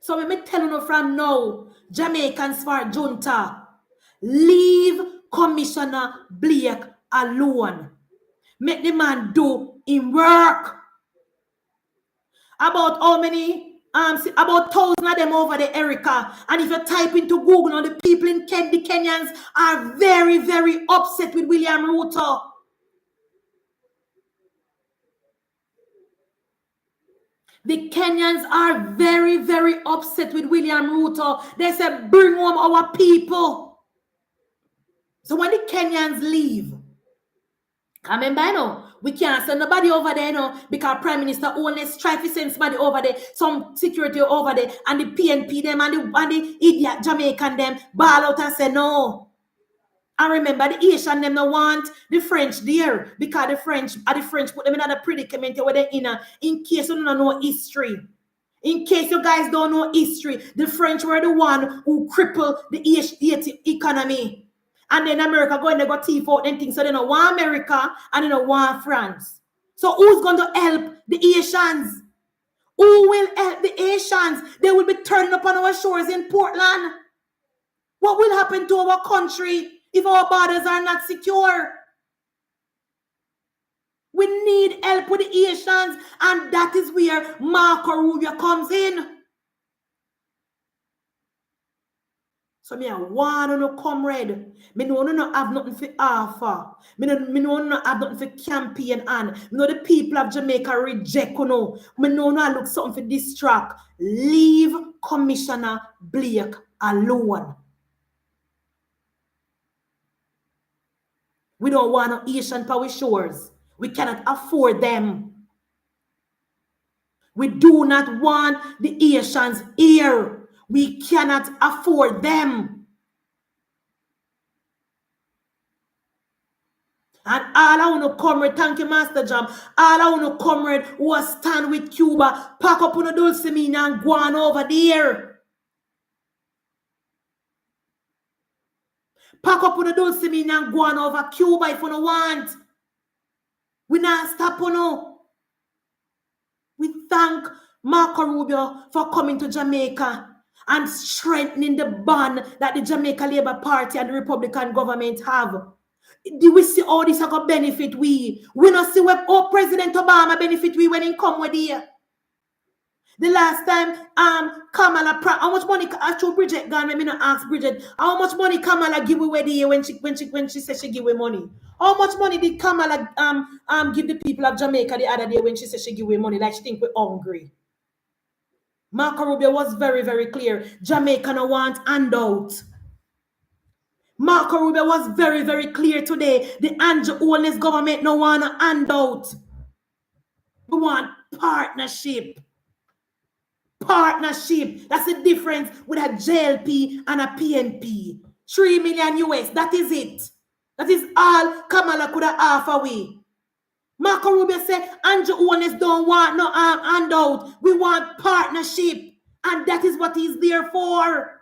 So let me tell you from now, Jamaicans for junta, leave Commissioner Blake alone. Make the man do his work. About how many See, about 1,000 of them over there, Erica. And if you type into Google, now the people in the Kenyans are very, very upset with William Ruto. The Kenyans are very, very upset with William Ruto. They said, bring home our people. So when the Kenyans leave, remember, you know, we can't send nobody over there, you know, because Prime Minister Holness try to send somebody over there, some security over there, and the PNP them and the idiot Jamaican them ball out and say no. And remember, the Asian them no want the French there because the French put them in a predicament where they're in case you don't know history. In case you guys don't know history, the French were the one who crippled the Haitian economy. And then America go and they go thief out them things. So they don't want America and they don't want France. So who's going to help the Haitians? Who will help the Haitians? They will be turning up on our shores in Portland. What will happen to our country if our borders are not secure? We need help with the Haitians, and that is where Rubio comes in. So me I want no comrade. Me no have nothing for offer. Me no have nothing for campaign on. Me know the people of Jamaica reject you know. Me no look something for distract. Leave Commissioner Blake alone. We don't want no Asian power shores. We cannot afford them. We do not want the Asians here. We cannot afford them. And all I want to comrade, thank you, Master Jam. All I want to comrade who stand with Cuba, pack up on the Dulcimina and go on over there. Pack up on the Dulcimina and go on over Cuba if you don't want. We not stop on no. We thank Rubio for coming to Jamaica and strengthening the bond that the Jamaica Labour Party and the Republican government have. Do we see all this are going to benefit we? We not see what President Obama benefit we when he come with here. The last time Kamala, how much money actually Bridget gone? Let me not ask Bridget. How much money Kamala give away the year when she said she give away money? How much money did Kamala give the people of Jamaica the other day when she said she give away money? Like she think we're hungry. Rubio was very, very clear. Jamaica no want handout. Rubio was very, very clear today. The Holness government no want a handout. We want partnership. Partnership. That's the difference with a JLP and a PNP. 3 million US. That is it. That is all Kamala could have offered away. Rubio said, Holness don't want no handout. We want partnership. And that is what he's there for.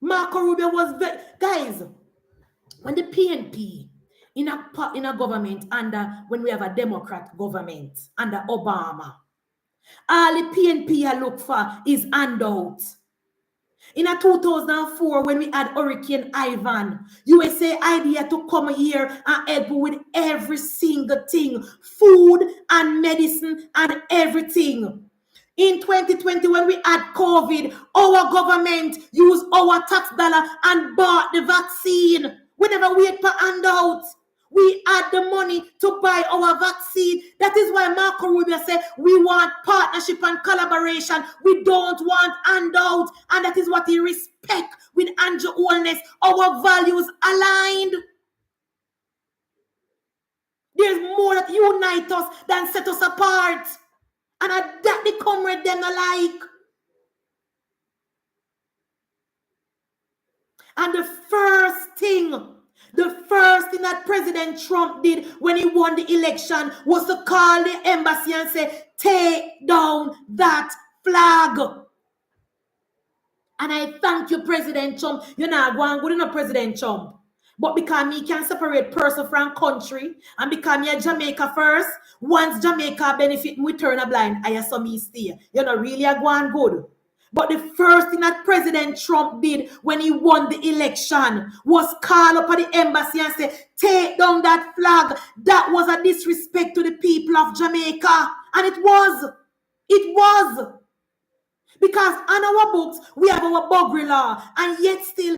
Rubio was very... Guys, when the PNP in a government when we have a Democrat government under Obama, all the PNP look for is handout. In a 2004, when we had Hurricane Ivan, USA idea to come here and help with every single thing, food and medicine and everything. In 2020, when we had COVID, our government used our tax dollar and bought the vaccine. We never wait for handouts. We had the money to buy our vaccine. That is why Rubio said we want partnership and collaboration. We don't want handouts. And that is what he respect with Holness. Our values aligned. There's more that unite us than set us apart. And that the comrade them alike. And the first thing that President Trump did when he won the election was to call the embassy and say, take down that flag. And I thank you, President Trump. You're not going good enough, President Trump. But because me can separate person from country, and because me a Jamaica first, once Jamaica benefit, we turn a blind. I saw me stay. You're not really a going good. But the first thing that President Trump did when he won the election was call up at the embassy and say, take down that flag. That was a disrespect to the people of Jamaica. And it was. It was. Because on our books, we have our buggery law. And yet still,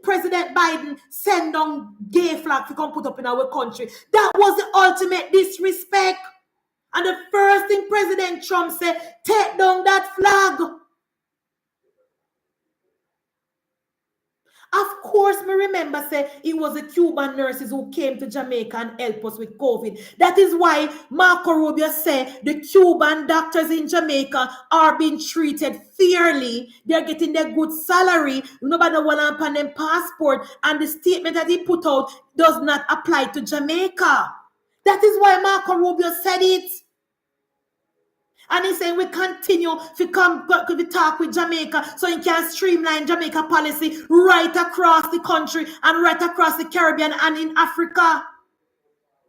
President Biden send down gay flag to come put up in our country. That was the ultimate disrespect. And the first thing President Trump said, take down that flag. Of course, me remember say it was the Cuban nurses who came to Jamaica and helped us with COVID. That is why Marco Rubio said the Cuban doctors in Jamaica are being treated fairly. They're getting their good salary. Nobody want to on them passport. And the statement that he put out does not apply to Jamaica. That is why Marco Rubio said it. And he's saying we continue to talk with Jamaica so he can streamline Jamaica policy right across the country and right across the Caribbean and in Africa.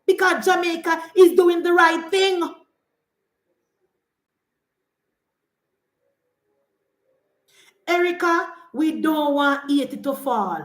Because Jamaica is doing the right thing. Erica, we don't want Haiti to fall.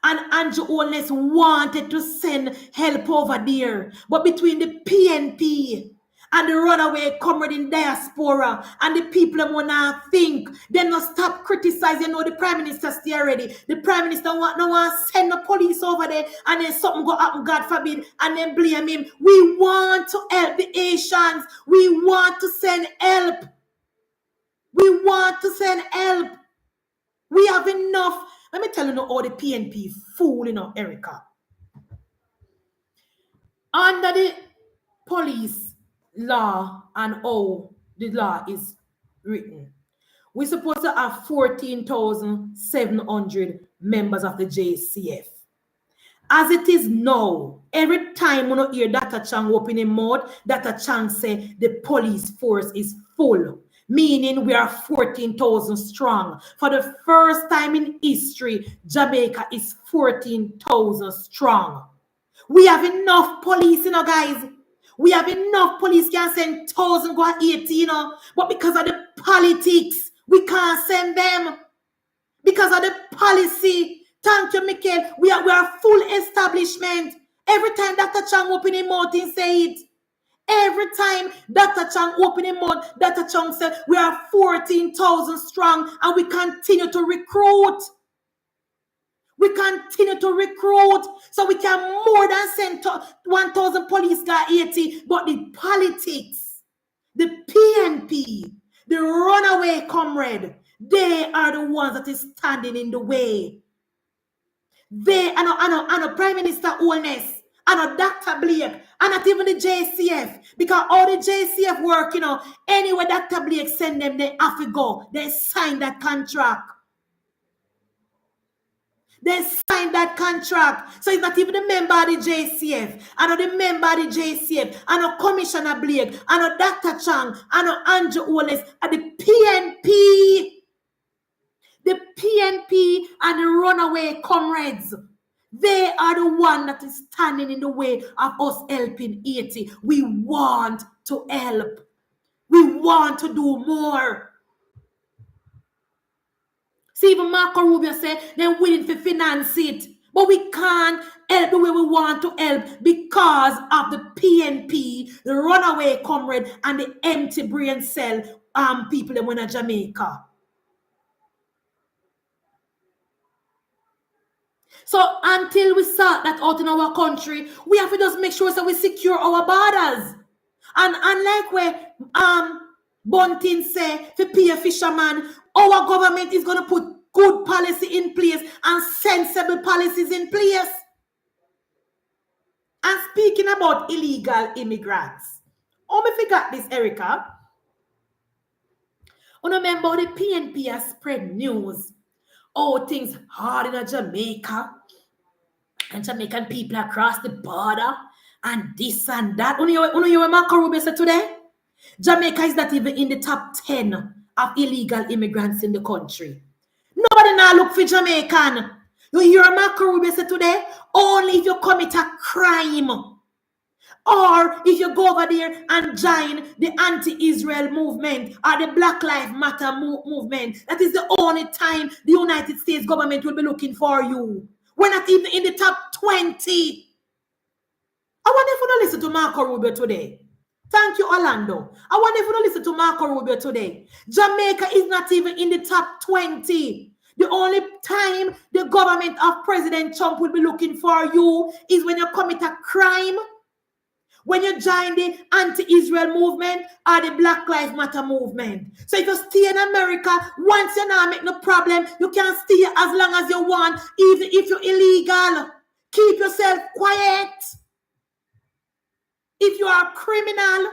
And Andrew Holness wanted to send help over there. But between the PNP and the runaway comrade in diaspora and the people that wanna think, they not stop criticizing. The Prime Minister stay already. The Prime Minister no want send the police over there and then something go happen, God forbid, and then blame him. We want to help the Asians. We want to send help. We want to send help. We have enough. Let me tell you all the PNP fool, Erica. Under the police law and how the law is written, we're supposed to have 14,700 members of the JCF. As it is now, every time when you hear Dr. Chang open his mouth, Dr. Chang say the police force is full. Meaning we are 14,000 strong. For the first time in history, Jamaica is 14,000 strong. We have enough police, guys. We have enough police can send 1,000 go at 80, But because of the politics, we can't send them. Because of the policy. Thank you, Michael. We are full establishment. Every time Dr. Chang open his mouth and say it. Every time Dr. Chang open his mouth, Dr. Chang said, we are 14,000 strong and we continue to recruit. We continue to recruit. So we can more than send 1,000 police guy 80. But the politics, the PNP, the runaway comrade, they are the ones that is standing in the way. They, I know Prime Minister Holness, I know Dr. Blake, and not even the JCF. Because all the JCF work, anywhere Dr. Blake send them, they have to go. They sign that contract. They signed that contract. So he's not even a member of the JCF. I know the member of the JCF. I know Commissioner Blake. I know Dr. Chang. I know Andrew Holness. And the PNP. The PNP and the runaway comrades. They are the one that is standing in the way of us helping Haiti. We want to help. We want to do more. See, even Marco Rubio said they're willing to finance it. But we can't help the way we want to help because of the PNP, the runaway comrade, and the empty brain cell people that went to Jamaica. So until we sort that out in our country, we have to just make sure that we secure our borders. And unlike where Bunting say to be a fisherman, our government is going to put good policy in place and sensible policies in place. And speaking about illegal immigrants, me forgot this, Erica. Remember the PNP has spread news. Things hard in Jamaica. And Jamaican people across the border. And this and that. You know what Marco Rubio said today? Jamaica is not even in the top 10 of illegal immigrants in the country. Nobody now look for Jamaican. You hear Marco Rubio say today? Only if you commit a crime. Or if you go over there and join the anti-Israel movement or the Black Lives Matter movement, that is the only time the United States government will be looking for you. We're not even in the top 20. I wonder if you don't listen to Marco Rubio today. Thank you, Orlando. I wonder if you don't listen to Marco Rubio today. Jamaica is not even in the top 20. The only time the government of President Trump will be looking for you is when you commit a crime, when you join the anti-Israel movement or the Black Lives Matter movement. So if you stay in America, once you not make no problem, you can stay as long as you want, even if you're illegal. Keep yourself quiet. If you are a criminal,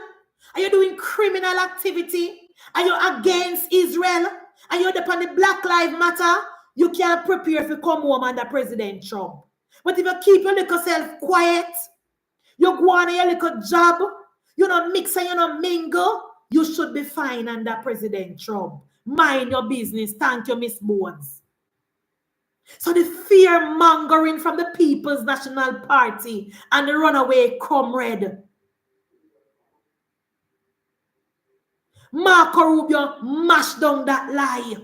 are you doing criminal activity? Are you against Israel? Are you upon the Black Lives Matter? You can't prepare to come home under President Trump. But if you keep your little self quiet, you go on your little job, you don't mix and you don't mingle, you should be fine under President Trump. Mind your business. Thank you, Miss Bones. So the fear mongering from the People's National Party and the runaway comrade Marco Rubio mashed down that lie.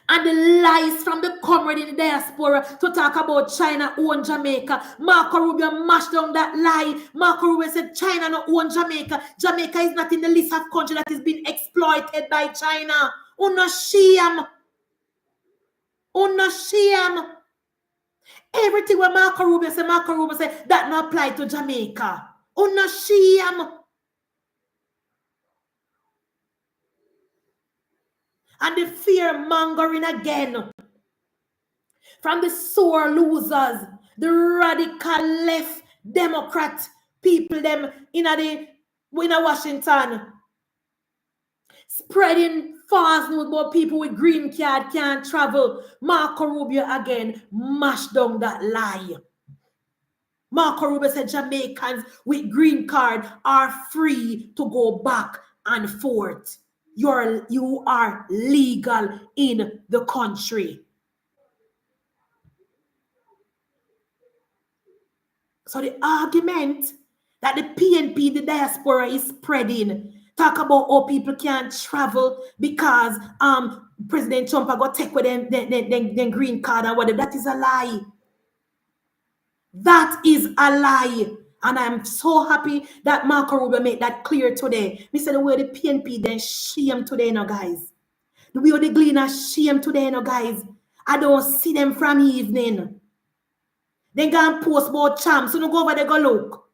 And the lies from the comrade in the diaspora to talk about China own Jamaica. Marco Rubio mashed down that lie. Marco Rubio said China not own Jamaica. Jamaica is not in the list of countries that is being exploited by China. Una shame. Una shame. Everything what Marco Rubio said that not apply to Jamaica. Una shame. And the fear mongering again from the sore losers, the radical left Democrat people them in Washington, spreading false news about people with green card can't travel. Marco Rubio again mashed down that lie. Marco Rubio said Jamaicans with green card are free to go back and forth. You are legal in the country. So the argument that the PNP, the diaspora, is spreading, talk about how people can't travel because President Trump got take with them green card and whatever. That is a lie. That is a lie. And I'm so happy that Marco Rubio made that clear today. We said the way the PNP then shame today, you know, guys. The way the Gleaner shame today, you know, guys. I don't see them from evening. They go and post about champs. So you go over there, go look.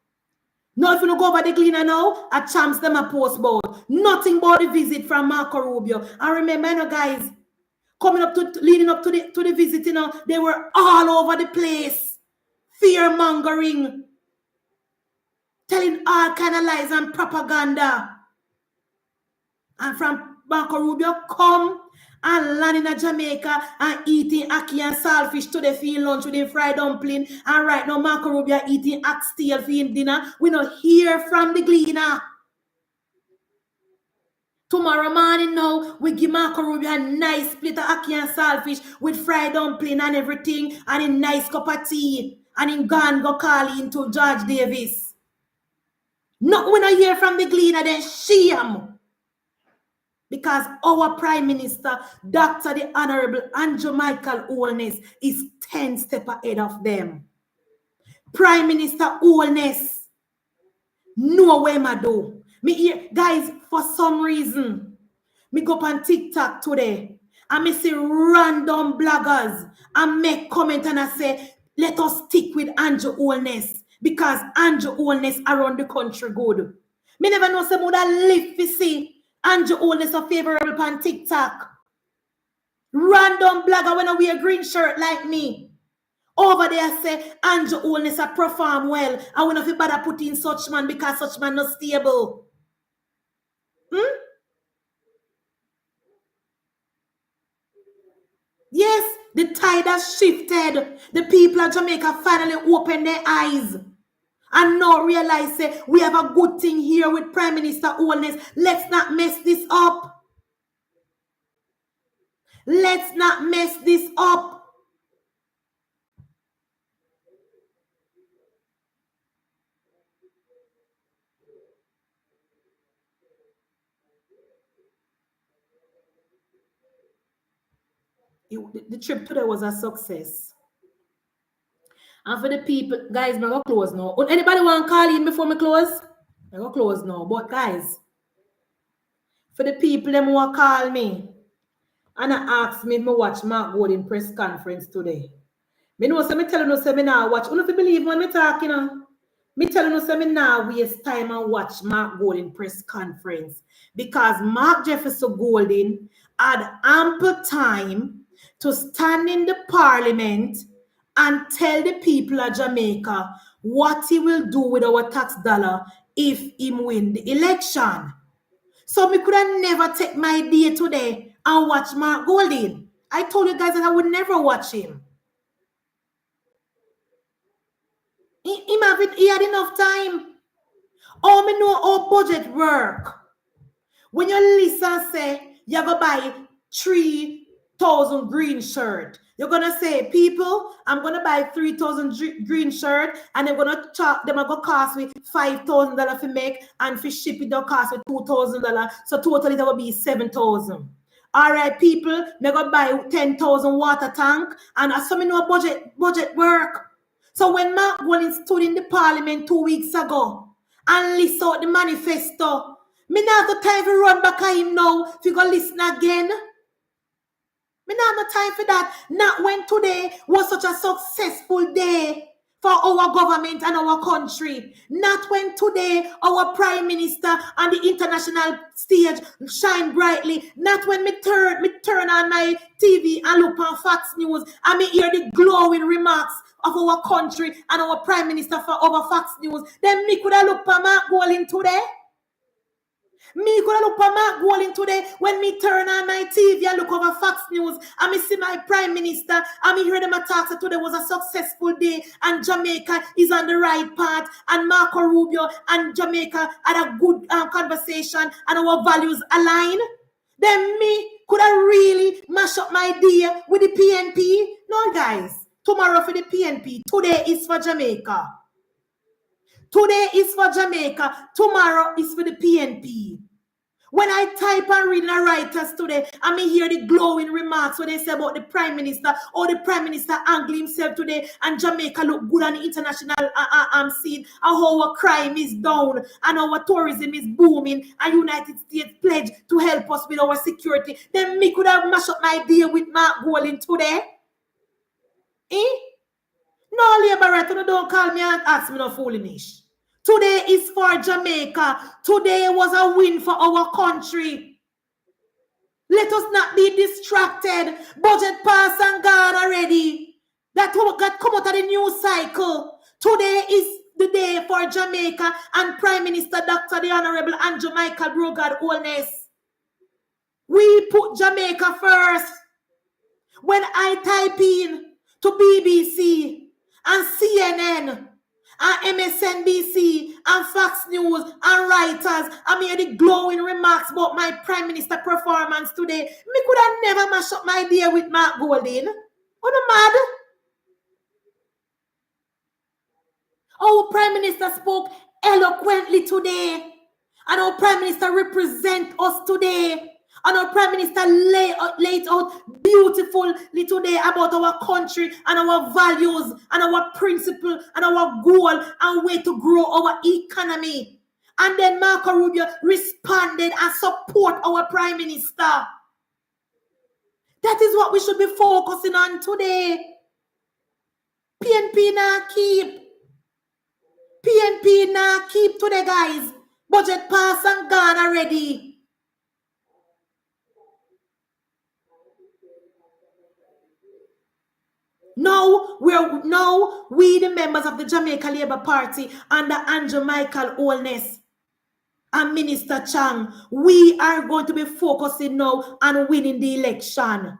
Now if you go over the Gleaner now, a champs them a post about. Nothing but the visit from Marco Rubio. And remember, you know, guys, leading up to the visit, you know, they were all over the place. Fear mongering. Telling all kind of lies and propaganda. And from Marco Rubio come and land in Jamaica and eating ackee and saltfish today for lunch with him fried dumpling. And right now Marco Rubio eating oxtail for him dinner. We don't hear from the Gleaner. Tomorrow morning now, we give Marco Rubio a nice plate of ackee and saltfish with fried dumpling and everything and a nice cup of tea. And him gone go call into George Davis. Not when I hear from the Gleaner, then shame. Because our Prime Minister, Dr. the Honorable Andrew Michael Holness, is 10 steps ahead of them. Prime Minister Holness, know where I do. Me hear, guys, for some reason, me go up on TikTok today, and me see random bloggers, and make comment and I say, let us stick with Andrew Holness, because Andrew Holness around the country good. Me never know someone that live to see Andrew Holness a favorable on TikTok. Random blogger when I wear a green shirt like me. Over there say Andrew Holness a perform well. And when I feel bother put in such man because such man not stable. Yes, the tide has shifted. The people of Jamaica finally opened their eyes. And now realize we have a good thing here with Prime Minister Holness. Let's not mess this up. Let's not mess this up. The trip today was a success. And for the people, guys, I'm going to close now. Anybody want to call in before me close? I'm going to close now. But guys, for the people them who call me and ask me if I watch Mark Golden press conference today. Me know, so me tell you, say me now watch. You don't believe when me talk, you know. Me tell you, say me now waste time and watch Mark Golden press conference because Mark Jefferson Golden had ample time to stand in the parliament and tell the people of Jamaica what he will do with our tax dollar if he win the election. So me could have never take my day today and watch Mark Golden. I told you guys that I would never watch him. He had enough time. Oh, me know how budget work. When you listen say, you go buy 3,000 green shirt. You're going to say, people, I'm going to buy 3,000 green shirt and they're going to charge, them going to cost me $5,000 for make and for ship it, they'll cost me $2,000. So totally that will be 7,000. All right, people, they're going to buy 10,000 water tank and as some know budget work. So when Mark Golden stood in the parliament 2 weeks ago and list out the manifesto, me not have the time to run back at him now if you go listen again. Me not have no time for that. Not when today was such a successful day for our government and our country. Not when today our prime minister on the international stage shine brightly. Not when me turn on my TV and look on Fox News and me hear the glowing remarks of our country and our prime minister for over Fox News. Then me could have looked for Mark Golden today. Me could have look for Mark Golden today when me turn on my TV and look over Fox News and me see my prime minister and me hear them talk that today was a successful day and Jamaica is on the right path and Marco Rubio and Jamaica had a good conversation and our values align. Then me could have really mash up my day with the PNP. No, guys. Tomorrow for the PNP. Today is for Jamaica. Today is for Jamaica. Tomorrow is for the PNP. When I type and read the writers today, I may hear the glowing remarks when they say about the Prime Minister or the Prime Minister angle himself today and Jamaica look good on the international scene and how our crime is down and our tourism is booming and United States pledge to help us with our security. Then me could have mashed up my deal with Mark Golden today. No, Labour right, don't call me and ask me no foolishness. Today is for Jamaica. Today was a win for our country. Let us not be distracted. Budget passed and gone already. That got come out of the news cycle. Today is the day for Jamaica and Prime Minister Dr. the Honorable Andrew Michael Brogard Holness. We put Jamaica first. When I type in to BBC and CNN and MSNBC and Fox News and writers, I hear the glowing remarks about my Prime Minister performance today. Me could have never mashed up my day with Mark Golden. Are you mad? Our Prime Minister spoke eloquently today. And our Prime Minister represent us today. And our Prime Minister laid out beautifully today about our country and our values and our principle and our goal and way to grow our economy. And then Marco Rubio responded and support our Prime Minister. That is what we should be focusing on today. PNP now keep. PNP now keep today, guys. Budget pass and gone already. Now, we the members of the Jamaica Labour Party under Andrew Michael Holness and Minister Chang, we are going to be focusing now on winning the election.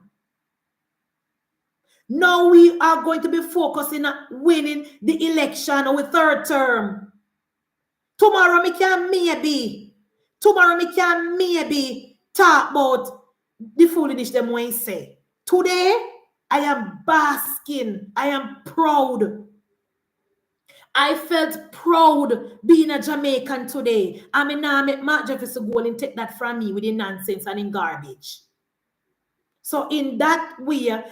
Now we are going to be focusing on winning the election with third term. Tomorrow we can maybe talk about the foolishness them when say. Today, I am basking. I am proud. I felt proud being a Jamaican today. I mean, now make Mark Jefferson Golden take that from me with the nonsense and in garbage. So in that way,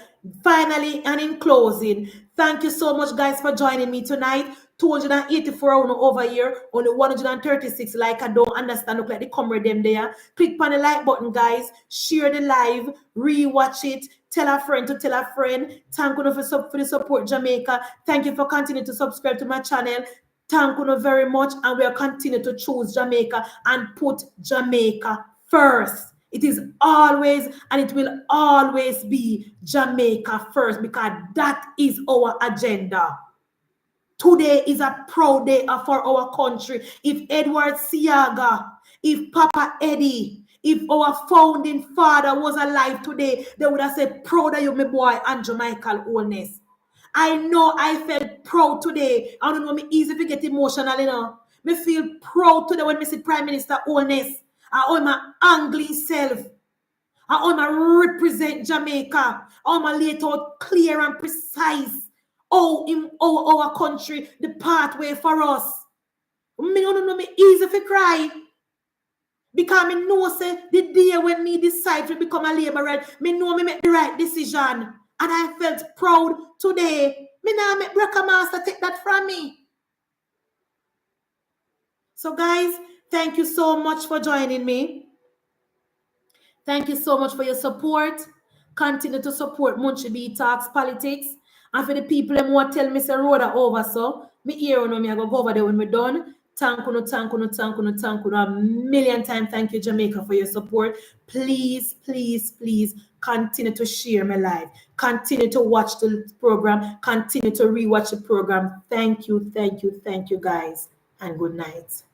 finally and in closing, thank you so much, guys, for joining me tonight. 284 over here, only 136. Like, I don't understand. Look like the camera them there. Click on the like button, guys. Share the live. Rewatch it. Tell a friend to tell a friend. Thank you for the support, Jamaica. Thank you for continuing to subscribe to my channel. Thank you very much. And we'll continue to choose Jamaica and put Jamaica first. It is always and it will always be Jamaica first, because that is our agenda. Today is a proud day for our country. If Edward Siaga, if Papa Eddie, if our founding father was alive today, they would have said, proud of you, my boy, Andrew Michael Holness. I know I felt proud today. I don't know, me easy to get emotional, you know. Me feel proud today when me see Prime Minister Holness. I owe my angling self. I want to represent Jamaica. I want to lay it out clear and precise. Oh, in our country, the pathway for us. Me don't know me easy to cry. Because me know say the day when me decide to become a laborer, me know me make the right decision. And I felt proud today. Me now make Broker Master take that from me. So guys, thank you so much for joining me. Thank you so much for your support. Continue to support Munchie B Talks Politics. And for the people who want to tell me say Rhoda over, so me here on me I go over there when we're done. Thank you a million times. Thank you, Jamaica, for your support. Please, please, please continue to share my live. Continue to watch the program. Continue to rewatch the program. Thank you, guys, and good night.